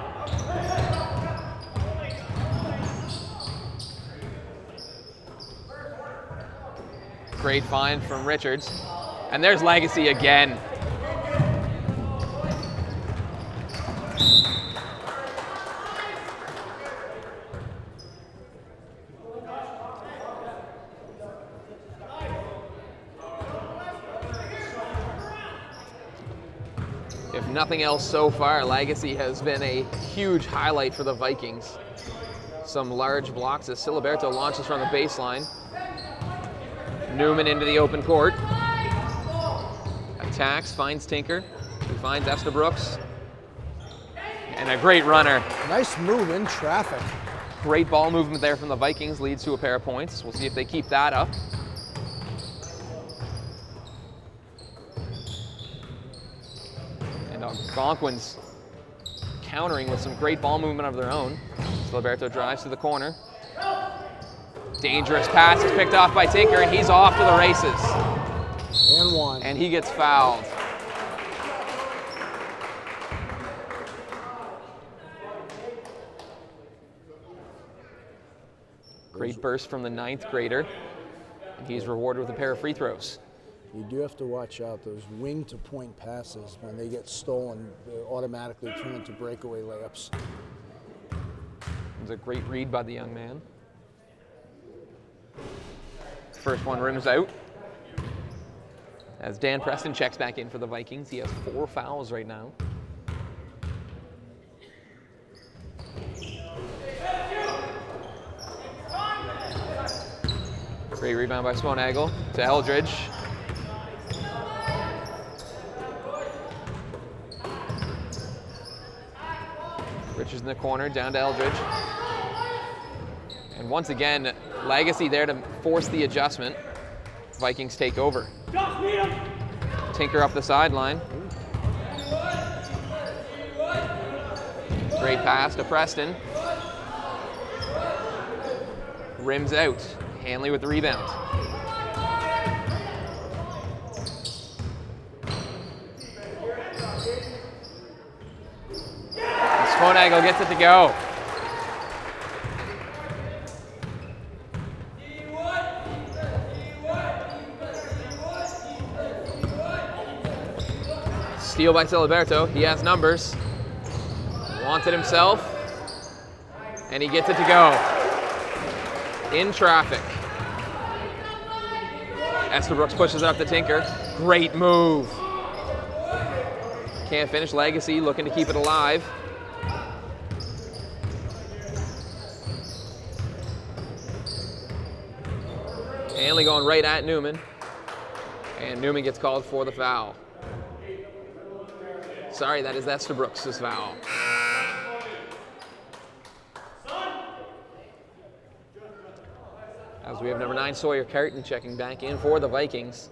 Great find from Richards. And there's Legacy again. If nothing else so far, Legacy has been a huge highlight for the Vikings. Some large blocks as Siliberto launches from the baseline. Newman into the open court. Attacks, finds Tinker. He finds Estabrooks. And a great runner. Nice move in traffic. Great ball movement there from the Vikings, leads to a pair of points. We'll see if they keep that up. And Algonquins countering with some great ball movement of their own. Siliberto drives to the corner. Dangerous pass is picked off by Tinker, and he's off to the races. And one. And he gets fouled. Great burst from the 9th grader, and he's rewarded with a pair of free throws. You do have to watch out those wing-to-point passes. When they get stolen, they automatically turn into breakaway layups. It was a great read by the young man. First one rims out. As Dan Preston checks back in for the Vikings, he has 4 fouls right now. Great rebound by Sponagel to Eldridge. Richards in the corner, down to Eldridge. And once again, Legacy there to force the adjustment. Vikings take over. Tinker up the sideline. Great pass to Preston. Rims out. Hanley with the rebound. Sponagel gets it to go. Steal by Siliberto. He has numbers. Wants it himself. And he gets it to go. In traffic. Estabrooks pushes it up to Tinker. Great move. Can't finish. Legacy looking to keep it alive. Hanley going right at Newman. And Newman gets called for the foul. Sorry, that is Estabrooks' foul. As we have number 9, Sawyer Carton, checking back in for the Vikings.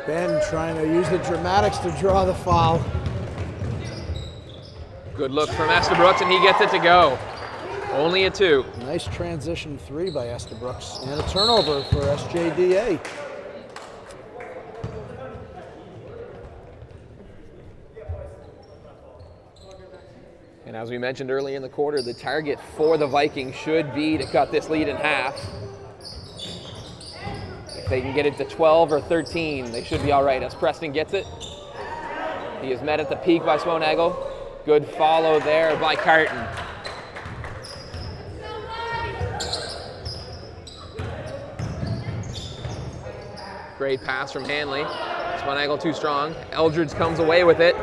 Ben trying to use the dramatics to draw the foul. Good look from Estabrooks, and he gets it to go. Only a 2. Nice transition 3 by Estabrooks, and a turnover for SJDA. And as we mentioned earlier in the quarter, the target for the Vikings should be to cut this lead in half. If they can get it to 12 or 13, they should be all right. As Preston gets it, he is met at the peak by Sponagel. Good follow there by Carton. Great pass from Hanley. Sponagel too strong. Eldridge comes away with it.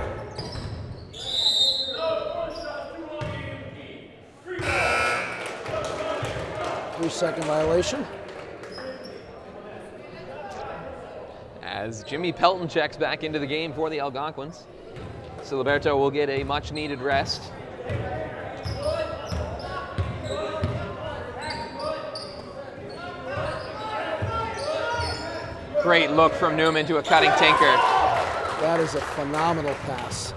Second violation. As Jimmy Pelton checks back into the game for the Algonquins. Siliberto will get a much needed rest. Great look from Newman to a cutting Tinker. That is a phenomenal pass.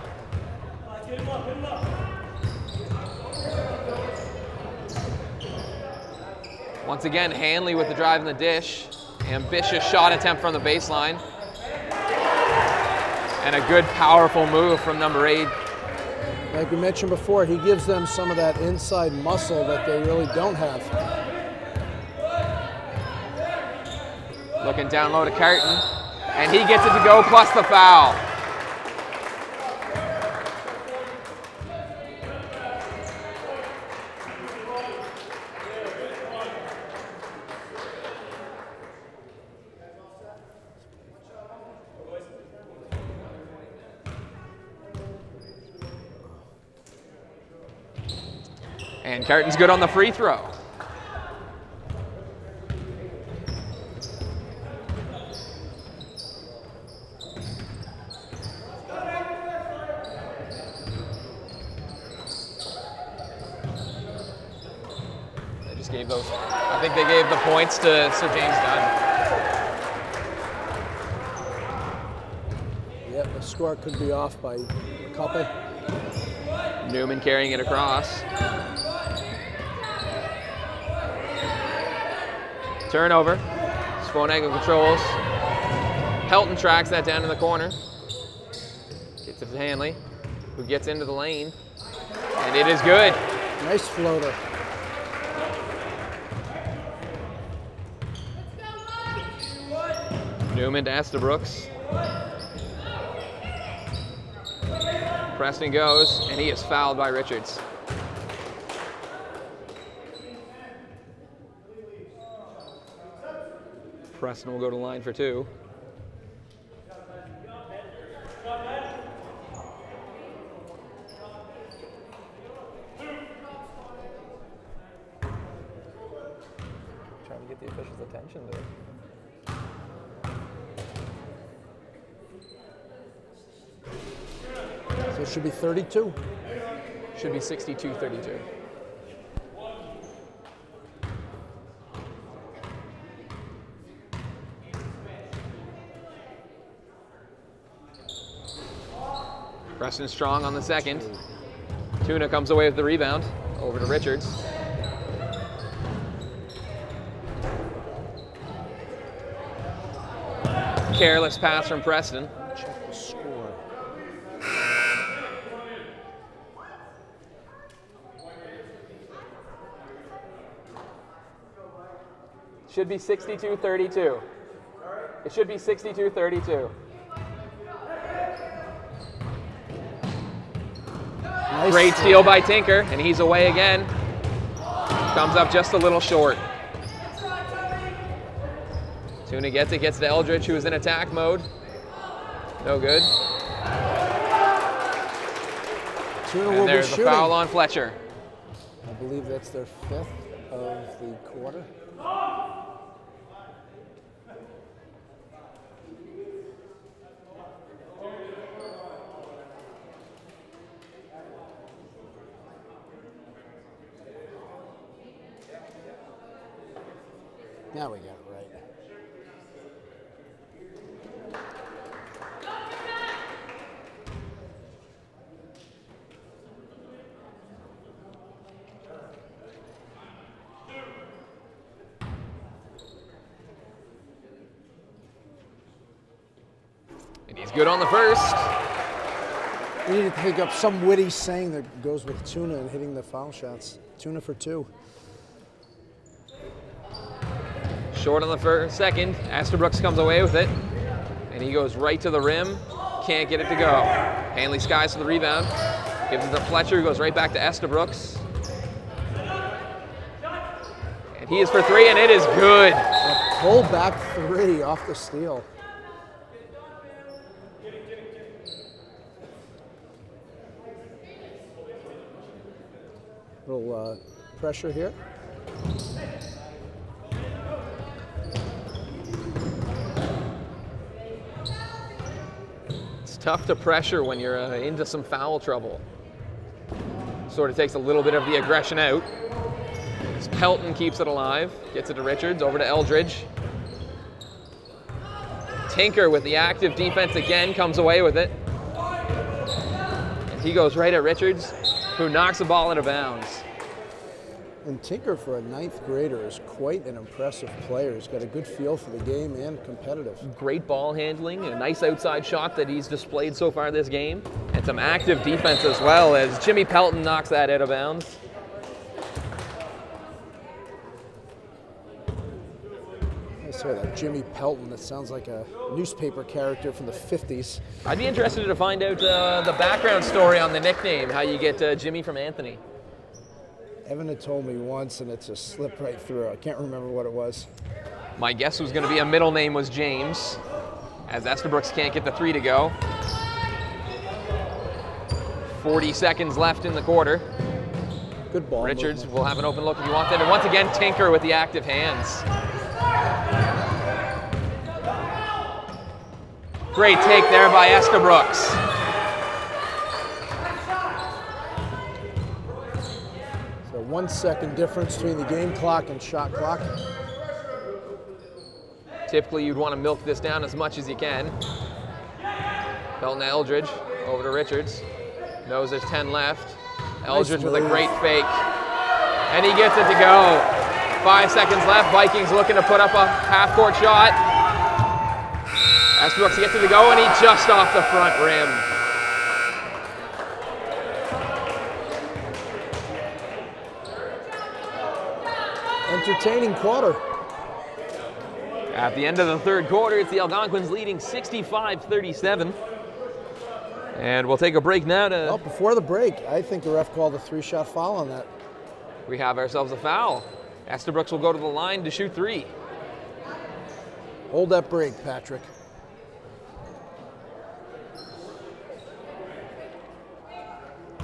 Once again, Hanley with the drive in the dish. Ambitious shot attempt from the baseline. And a good, powerful move from number 8. Like we mentioned before, he gives them some of that inside muscle that they really don't have. Looking down low to Carton. And he gets it to go, plus the foul. And Carton's good on the free throw. They just gave those, I think they gave the points to Sir James Dunn. Yep, the score could be off by a couple. Newman carrying it across. Turnover. Sponeagle controls. Helton tracks that down in the corner. Gets it to Hanley, who gets into the lane. And it is good. Nice floater. Newman to Estabrooks. Preston goes, and he is fouled by Richards. Preston will go to line for 2. Trying to get the officials' attention there. So it should be 32. Should be 62-32. Preston strong on the second. Tuna comes away with the rebound. Over to Richards. Careless pass from Preston. Check the score. Should be 62-32. It should be 62-32. Nice. Great steal by Tinker, and he's away again. Comes up just a little short. Tuna gets it, gets to Eldridge, who is in attack mode. No good. Tuna And will there's be a shooting. foul on Fletcher. I believe that's their 5th of the quarter. Now we got it right. And he's good on the first. We need to pick up some witty saying that goes with Tuna and hitting the foul shots. Tuna for 2. Short on the second. Estabrooks comes away with it. And he goes right to the rim. Can't get it to go. Hanley skies for the rebound. Gives it to Fletcher, who goes right back to Estabrooks. And he is for 3, and it is good. A pull back 3 off the steal. Little pressure here. It's tough to pressure when you're into some foul trouble. Sort of takes a little bit of the aggression out. Pelton keeps it alive, gets it to Richards, over to Eldridge. Tinker with the active defense again, comes away with it. And he goes right at Richards, who knocks the ball out of bounds. And Tinker, for a 9th grader, is quite an impressive player. He's got a good feel for the game and competitive. Great ball handling, a nice outside shot that he's displayed so far this game, and some active defense as well, as Jimmy Pelton knocks that out of bounds. I say that Jimmy Pelton, that sounds like a newspaper character from the 50s. I'd be interested to find out the background story on the nickname, how you get Jimmy from Anthony. Evan had told me once, and it just slipped right through. I can't remember what it was. My guess was going to be a middle name was James, as Estabrooks can't get the 3 to go. 40 seconds left in the quarter. Good ball Richards movement. will have an open look if he wants it, and once again Tinker with the active hands. Great take there by Estabrooks. So 1 second difference between the game clock and shot clock. Typically you'd want to milk this down as much as you can. Pelton Eldridge over to Richards. Knows there's 10 left. Eldridge with a great fake. And he gets it to go. 5 seconds left. Vikings looking to put up a half-court shot. Estabrooks gets it to go, and he just off the front rim. Entertaining quarter. At the end of the third quarter, it's the Algonquins leading 65-37. And we'll take a break now to... Well, before the break, I think the ref called a 3-shot foul on that. We have ourselves a foul. Estabrooks will go to the line to shoot 3. Hold that break, Patrick.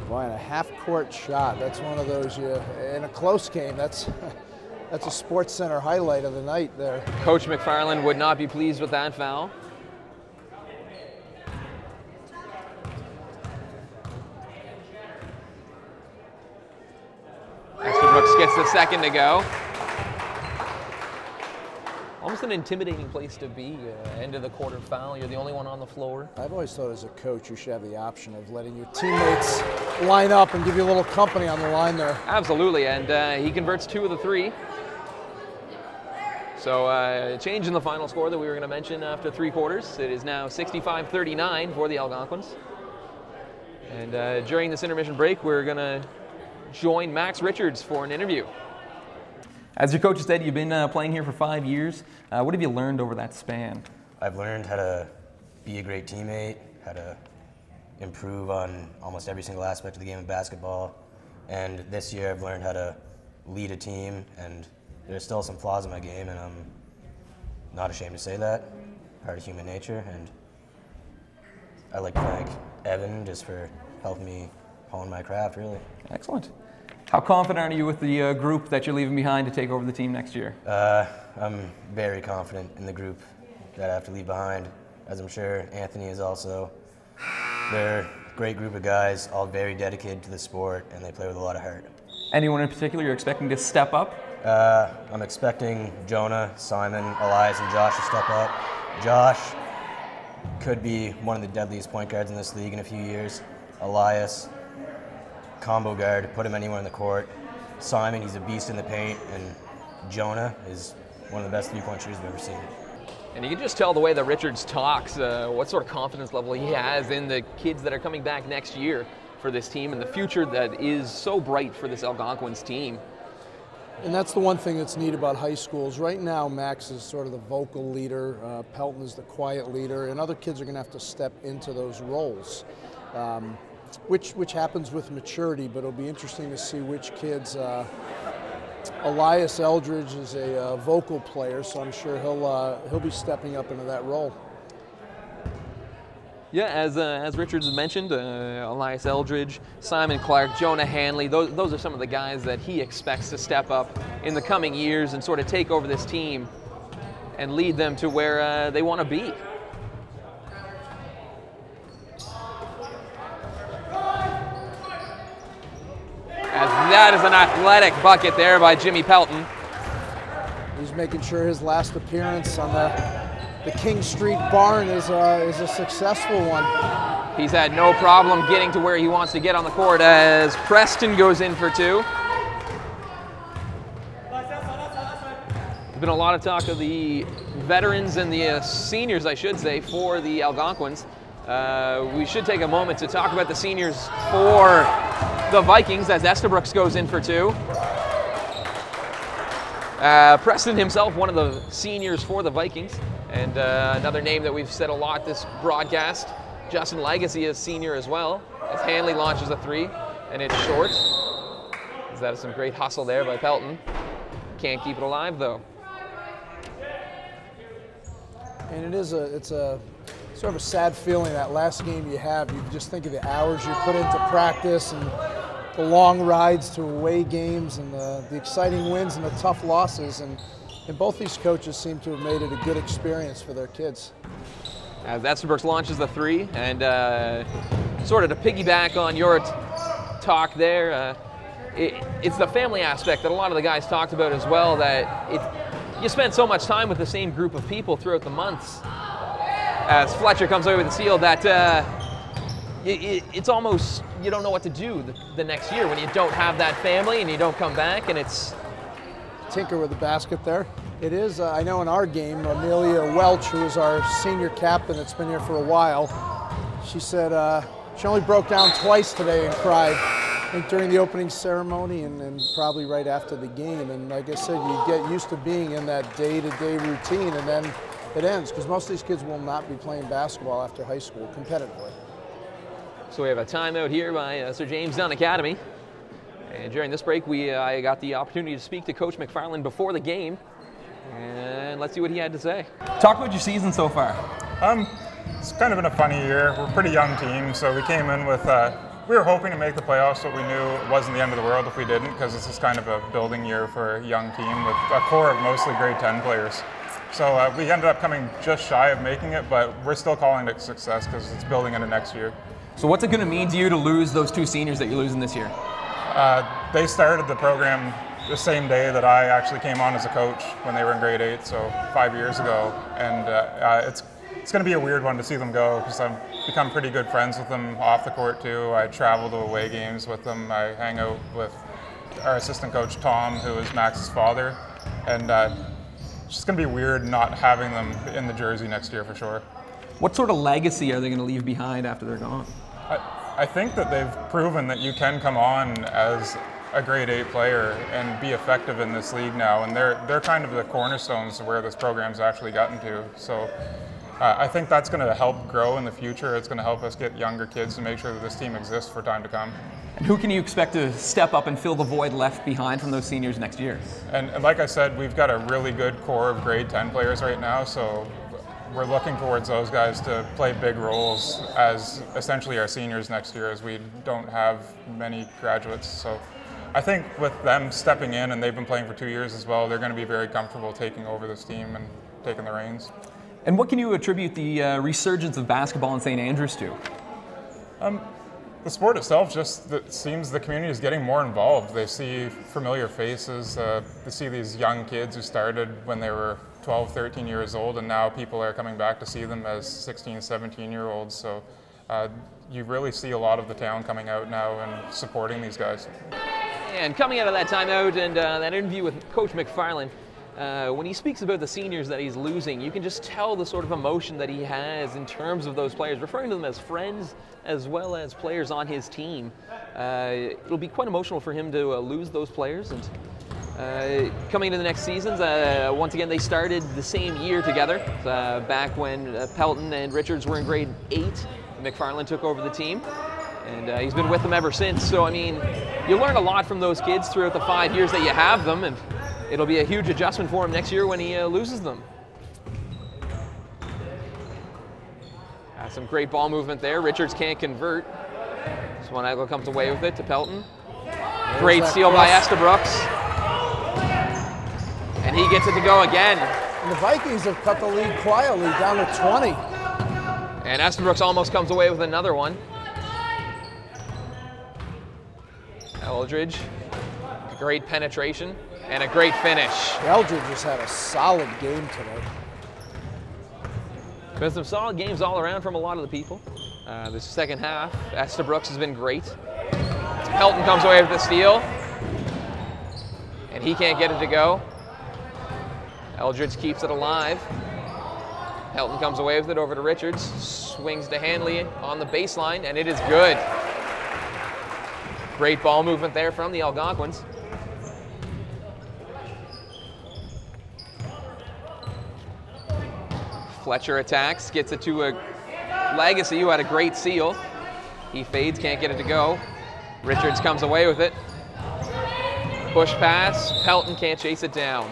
Boy, and a half-court shot. That's one of those, in a close game, that's a Sports Center highlight of the night there. Coach McFarland would not be pleased with that foul. Estabrooks gets the second to go. Almost an intimidating place to be, end of the quarter foul. You're the only one on the floor. I've always thought as a coach you should have the option of letting your teammates line up and give you a little company on the line there. Absolutely, and he converts 2 of the 3. So change in the final score that we were going to mention after 3 quarters. It is now 65-39 for the Algonquins. And during this intermission break, we're going to join Max Richards for an interview. As your coach said, you've been playing here for 5 years. What have you learned over that span? I've learned how to be a great teammate, how to improve on almost every single aspect of the game of basketball. And this year I've learned how to lead a team, and there's still some flaws in my game, and I'm not ashamed to say that. Part of human nature, and I'd like to thank Evan just for helping me hone my craft, really. Excellent. How confident are you with the group that you're leaving behind to take over the team next year? I'm very confident in the group that I have to leave behind, as I'm sure Anthony is also. They're a great group of guys, all very dedicated to the sport, and they play with a lot of heart. Anyone in particular you're expecting to step up? I'm expecting Jonah, Simon, Elias, and Josh to step up. Josh could be one of the deadliest point guards in this league in a few years. Elias, combo guard, put him anywhere in the court. Simon, he's a beast in the paint, and Jonah is one of the best three-point shooters we've ever seen. And you can just tell the way that Richards talks, what sort of confidence level he has in the kids that are coming back next year for this team and the future that is so bright for this Algonquins team. And that's the one thing that's neat about high schools. Right now, Max is sort of the vocal leader, Pelton is the quiet leader, and other kids are going to have to step into those roles, which happens with maturity, but it'll be interesting to see which kids. Elias Eldridge is a vocal player, so I'm sure he'll be stepping up into that role. Yeah, as Richards mentioned, Elias Eldridge, Simon Clark, Jonah Hanley, those are some of the guys that he expects to step up in the coming years and sort of take over this team and lead them to where they want to be. As that is an athletic bucket there by Jimmy Pelton. He's making sure his last appearance on the the King Street Barn is a successful one. He's had no problem getting to where he wants to get on the court as Preston goes in for 2. There's been a lot of talk of the veterans and the seniors, I should say, for the Algonquins. We should take a moment to talk about the seniors for the Vikings as Estabrooks goes in for 2. Preston himself, one of the seniors for the Vikings, and another name that we've said a lot this broadcast, Justin Legacy is senior as well, as Hanley launches a 3, and it's short. That is some great hustle there by Pelton. Can't keep it alive though. And it's a sort of a sad feeling, that last game you have. You just think of the hours you put into practice and the long rides to away games and the exciting wins and the tough losses. And both these coaches seem to have made it a good experience for their kids. As Estabrooks launches the 3, and sort of to piggyback on your talk there, it's the family aspect that a lot of the guys talked about as well, that you spend so much time with the same group of people throughout the months. As Fletcher comes away with the seal, that it's almost, you don't know what to do the next year when you don't have that family and you don't come back, and it's... Tinker with the basket there. It is, I know in our game, Amelia Welch, who is our senior captain that's been here for a while, she said she only broke down twice today and cried. I think during the opening ceremony and probably right after the game. And like I said, you get used to being in that day-to-day routine, and then it ends, because most of these kids will not be playing basketball after high school competitively. So we have a timeout here by Sir James Dunn Academy. And during this break, I got the opportunity to speak to Coach McFarland before the game. And let's see what he had to say. Talk about your season so far. It's kind of been a funny year. We're a pretty young team, so we came in with, we were hoping to make the playoffs, but we knew it wasn't the end of the world if we didn't, because this is kind of a building year for a young team with a core of mostly grade 10 players. So we ended up coming just shy of making it, but we're still calling it success because it's building into next year. So what's it going to mean to you to lose those 2 seniors that you're losing this year? They started the program the same day that I actually came on as a coach when they were in grade 8, so 5 years ago. And it's going to be a weird one to see them go, because I've become pretty good friends with them off the court too. I travel to away games with them. I hang out with our assistant coach Tom, who is Max's father. And it's just going to be weird not having them in the jersey next year for sure. What sort of legacy are they going to leave behind after they're gone? I think that they've proven that you can come on as a grade 8 player and be effective in this league now, and they're kind of the cornerstones of where this program's actually gotten to. So I think that's going to help grow in the future. It's going to help us get younger kids to make sure that this team exists for time to come. And who can you expect to step up and fill the void left behind from those seniors next year? And like I said, we've got a really good core of grade 10 players right now, so we're looking towards those guys to play big roles as essentially our seniors next year, as we don't have many graduates. So I think with them stepping in, and they've been playing for 2 years as well, they're going to be very comfortable taking over this team and taking the reins. And what can you attribute the resurgence of basketball in St. Andrews to? The sport itself, just it seems the community is getting more involved. They see familiar faces. They see these young kids who started when they were 12, 13 years old, and now people are coming back to see them as 16, 17-year-olds. So you really see a lot of the town coming out now and supporting these guys. And coming out of that timeout and that interview with Coach McFarland, when he speaks about the seniors that he's losing, you can just tell the sort of emotion that he has in terms of those players, referring to them as friends as well as players on his team. It'll be quite emotional for him to lose those players. And coming into the next seasons, once again, they started the same year together, back when Pelton and Richards were in grade 8. McFarland took over the team, and he's been with them ever since. So, I mean, you learn a lot from those kids throughout the 5 years that you have them, and it'll be a huge adjustment for him next year when he loses them. Some great ball movement there. Richards can't convert. Swan Aglo comes away with it to Pelton. Great steal by Estabrooks. And he gets it to go again. And the Vikings have cut the lead quietly down to 20. And Estabrooks almost comes away with another one. Eldridge, great penetration and a great finish. Eldridge has had a solid game today. Been some solid games all around from a lot of the people. This second half, Estabrook's has been great. Pelton comes away with the steal, and he can't get it to go. Eldridge keeps it alive. Pelton comes away with it over to Richards, swings to Hanley on the baseline, and it is good. Great ball movement there from the Algonquins. Fletcher attacks, gets it to a Legacy, who had a great seal. He fades, can't get it to go. Richards comes away with it. Push pass, Pelton can't chase it down.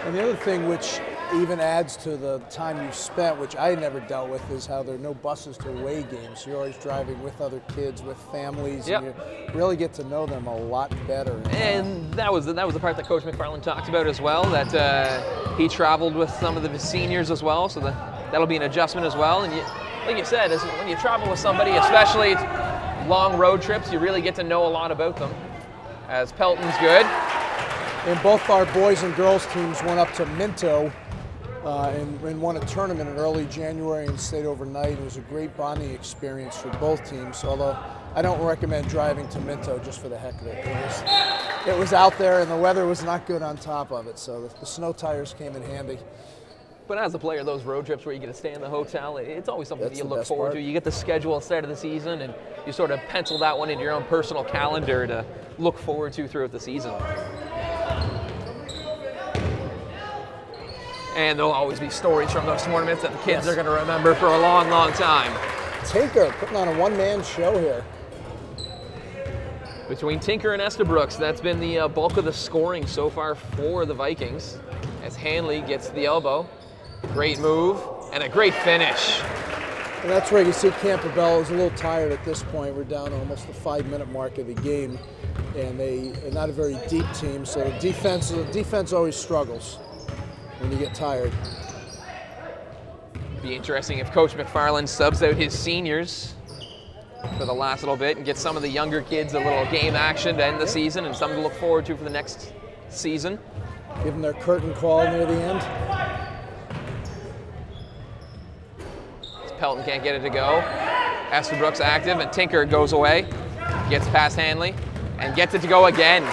And the other thing which even adds to the time you spent, which I never dealt with, is how there are no buses to away games. You're always driving with other kids, with families, and you really get to know them a lot better. And that was the part that Coach McFarland talked about as well, that he traveled with some of the seniors as well, so that'll be an adjustment as well. And like you said, when you travel with somebody, especially long road trips, you really get to know a lot about them. As Pelton's good. And both our boys and girls teams went up to Minto and won a tournament in early January and stayed overnight. It was a great bonding experience for both teams, although I don't recommend driving to Minto just for the heck of it. It was out there and the weather was not good on top of it, so the snow tires came in handy. But as a player, those road trips where you get to stay in the hotel, it's always something that you look forward to. You get the schedule at the start of the season, and you sort of pencil that one into your own personal calendar to look forward to throughout the season. And there'll always be stories from those tournaments that the kids are going to remember for a long, long time. Tinker putting on a one-man show here. Between Tinker and Estabrooks, that's been the bulk of the scoring so far for the Vikings, as Hanley gets the elbow. Great move and a great finish. And that's where you see Campobello is a little tired at this point. We're down almost the 5-minute mark of the game, and they're not a very deep team, so the defense always struggles when you get tired. Be interesting if Coach McFarland subs out his seniors for the last little bit and gets some of the younger kids a little game action to end the season and something to look forward to for the next season. Give them their curtain call near the end. Pelton can't get it to go. Estabrooks active, and Tinker goes away. Gets past Hanley and gets it to go again.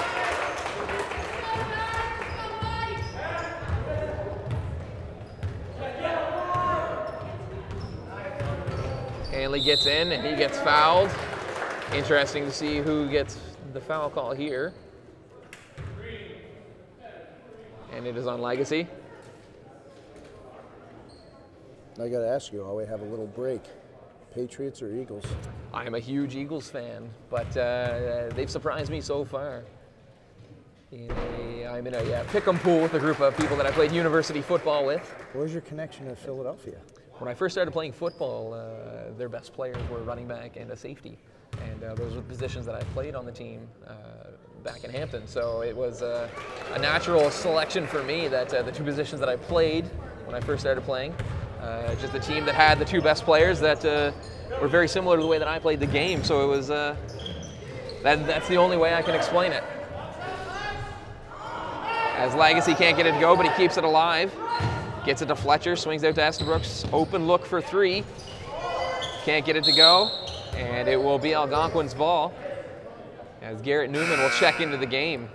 Hanley gets in and he gets fouled. Interesting to see who gets the foul call here. And it is on Legacy. I got to ask you, we have a little break. Patriots or Eagles? I'm a huge Eagles fan, but they've surprised me so far. I'm in a pick-em pool with a group of people that I played university football with. Where's your connection to Philadelphia? When I first started playing football, their best players were running back and a safety. And those were the positions that I played on the team back in Hampton. So it was a natural selection for me that the two positions that I played when I first started playing, just a team that had the two best players that were very similar to the way that I played the game. So it was, that's the only way I can explain it. As Legacy can't get it to go, but he keeps it alive. Gets it to Fletcher, swings out to Estabrooks. Open look for three. Can't get it to go, and it will be Algonquin's ball as Garrett Newman will check into the game.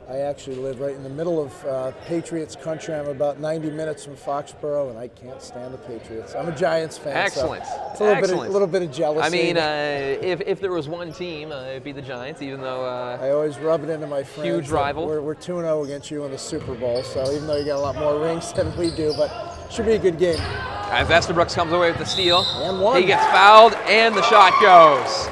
I actually live right in the middle of Patriots country. I'm about 90 minutes from Foxborough, and I can't stand the Patriots. I'm a Giants fan. Excellent. So it's a little bit of jealousy. I mean, if there was one team, it'd be the Giants, even though I always rub it into my friends. Huge rival. We're 2-0 against you in the Super Bowl, so even though you got a lot more rings than we do, but it should be a good game. As Estabrooks comes away with the steal, and one. He gets fouled, and the shot goes.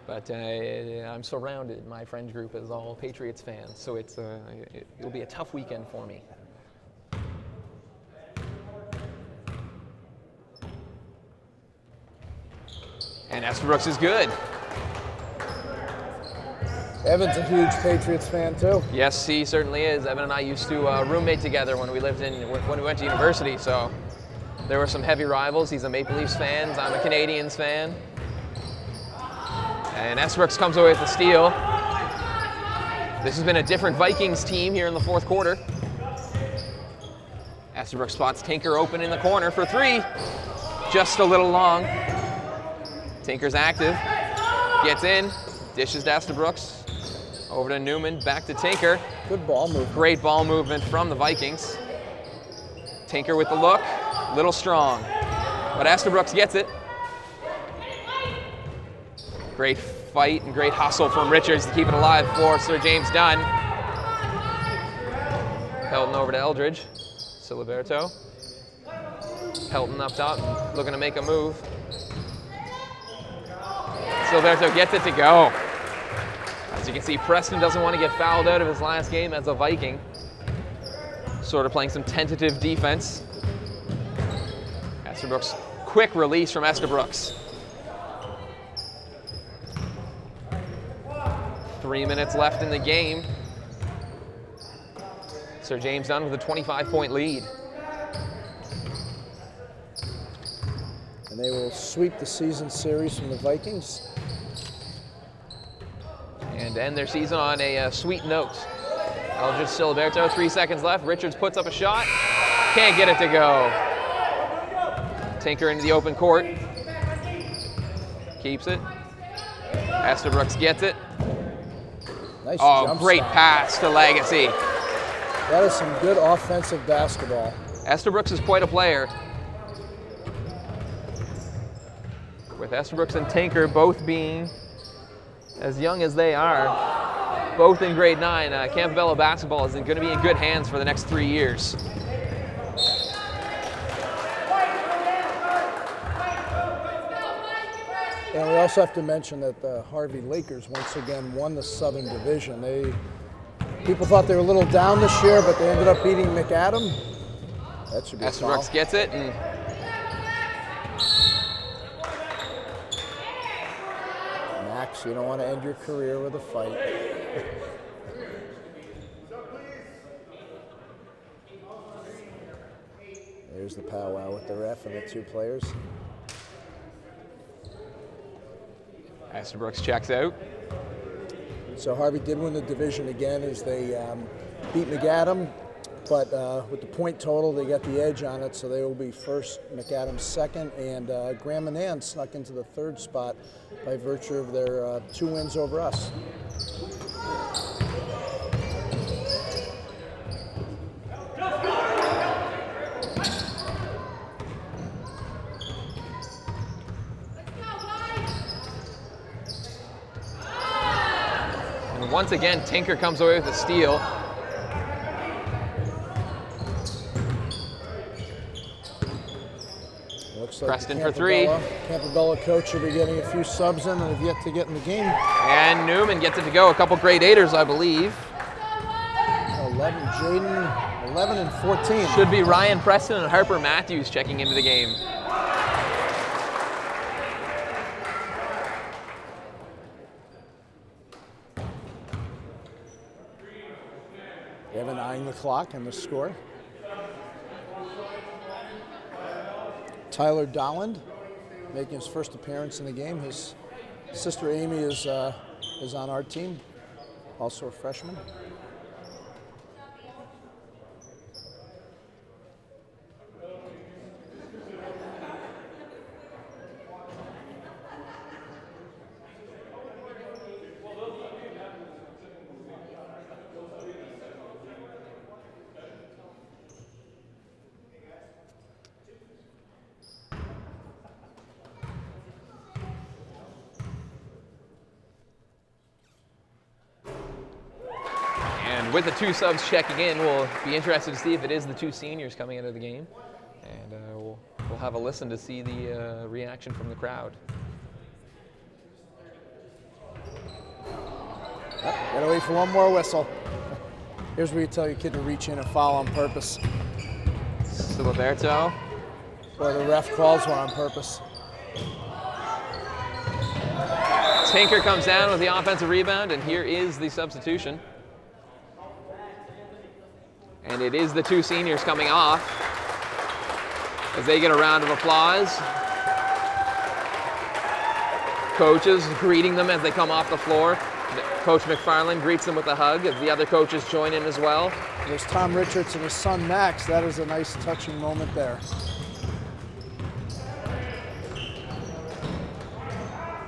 But I'm surrounded. My friend group is all Patriots fans, so it'll be a tough weekend for me. And Estabrooks is good. Evan's a huge Patriots fan too. Yes, he certainly is. Evan and I used to roommate together when we went to university, so there were some heavy rivals. He's a Maple Leafs fan. I'm a Canadiens fan. And Estabrooks comes away with the steal. This has been a different Vikings team here in the fourth quarter. Estabrooks spots Tinker open in the corner for three. Just a little long. Tinker's active. Gets in. Dishes to Estabrooks. Over to Newman. Back to Tinker. Good ball movement. Great ball movement from the Vikings. Tinker with the look. Little strong. But Estabrooks gets it. Great fight and great hustle from Richards to keep it alive for Sir James Dunn. Pelton over to Eldridge. Siliberto. Pelton up top, looking to make a move. Siliberto gets it to go. As you can see, Preston doesn't want to get fouled out of his last game as a Viking. Sort of playing some tentative defense. Estabrooks, quick release from Estabrooks. 3 minutes left in the game. Sir James Dunn with a 25-point lead. And they will sweep the season series from the Vikings. And end their season on a sweet note. Eldridge Siliberto, 3 seconds left. Richards puts up a shot. Can't get it to go. Tinker into the open court. Keeps it. Estabrooks gets it. Nice Oh, great stop. pass to Legacy. That is some good offensive basketball. Estabrooks is quite a player. With Estabrooks and Tinker both being as young as they are, both in grade 9, Campobello basketball is going to be in good hands for the next 3 years. And we also have to mention that the Harvey Lakers once again won the Southern Division. People thought they were a little down this year, but they ended up beating McAdam. That should be a foul. Estabrooks gets it. And Max, you don't want to end your career with a fight. There's the powwow with the ref and the two players. Estabrooks checks out. So Harvey did win the division again as they beat McAdam, but with the point total, they got the edge on it, so they will be first, McAdam second, and Graham and Ann snuck into the third spot by virtue of their 2 wins over us. Once again, Tinker comes away with a steal. Looks like Preston for three. Campobello coach will be getting a few subs in and have yet to get in the game. And Newman gets it to go. A couple grade 8ers, I believe. 11, Jaden, 11 and 14. Should be Ryan Preston and Harper Matthews checking into the game. Evan eyeing the clock and the score. Tyler Dolland making his first appearance in the game. His sister Amy is on our team, also a freshman. With the 2 subs checking in, we'll be interested to see if it is the 2 seniors coming into the game. And we'll have a listen to see the reaction from the crowd. Gotta wait for one more whistle. Here's where you tell your kid to reach in and foul on purpose. Siliberto. Or the ref calls one on purpose. Tinker comes down with the offensive rebound, and here is the substitution. And it is the 2 seniors coming off as they get a round of applause. coaches greeting them as they come off the floor. Coach McFarland greets them with a hug as the other coaches join in as well. There's Tom Richards and his son Max. That is a nice touching moment there.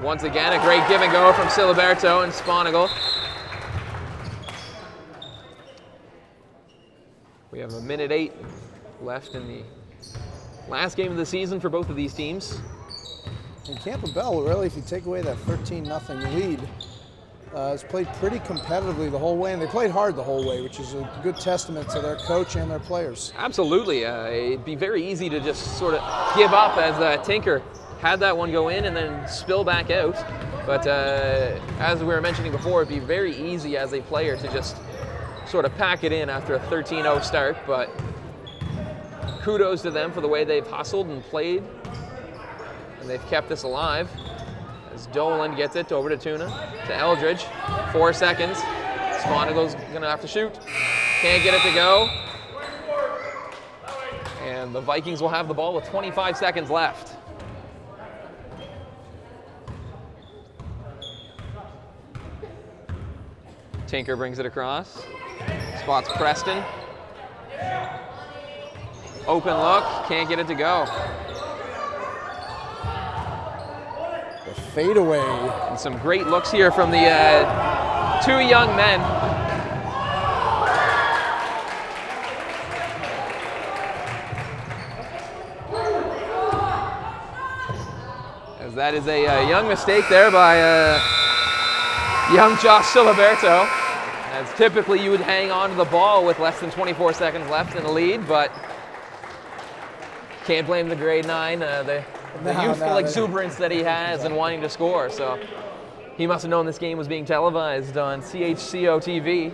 Once again, a great give and go from Siliberto and Sponigal. We have 1:08 left in the last game of the season for both of these teams. And Campobello, really, if you take away that 13-0 lead, has played pretty competitively the whole way, and they played hard the whole way, which is a good testament to their coach and their players. Absolutely. It'd be very easy to just sort of give up as Tinker had that one go in and then spill back out. But as we were mentioning before, it'd be very easy as a player to just sort of pack it in after a 13-0 start. But kudos to them for the way they've hustled and played, and they've kept this alive. As Dolan gets it over to Tuna, to Eldridge, 4 seconds. Sponigal's gonna have to shoot. Can't get it to go. And the Vikings will have the ball with 25 seconds left. Tinker brings it across. Spots Preston. Open look, can't get it to go. The fadeaway. And some great looks here from the two young men. As that is a young mistake there by young Josh Siliberto. As typically you would hang on to the ball with less than 24 seconds left in the lead, but can't blame the grade 9, the youthful exuberance that he has and wanting to score. So he must have known this game was being televised on CHCO-TV.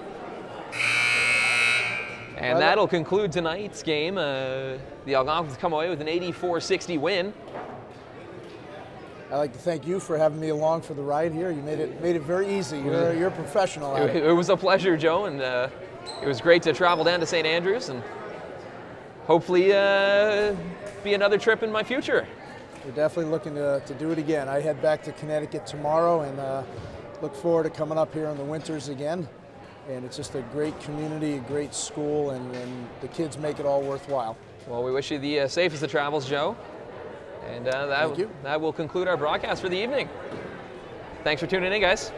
And that'll conclude tonight's game. The Algonquins come away with an 84-60 win. I'd like to thank you for having me along for the ride here. You made it very easy. You're a professional at it. It was a pleasure, Joe, and it was great to travel down to St. Andrews and hopefully be another trip in my future. We're definitely looking to do it again. I head back to Connecticut tomorrow and look forward to coming up here in the winters again. And it's just a great community, a great school, and the kids make it all worthwhile. Well, we wish you the safest of travels, Joe. And that will conclude our broadcast for the evening. Thanks for tuning in, guys.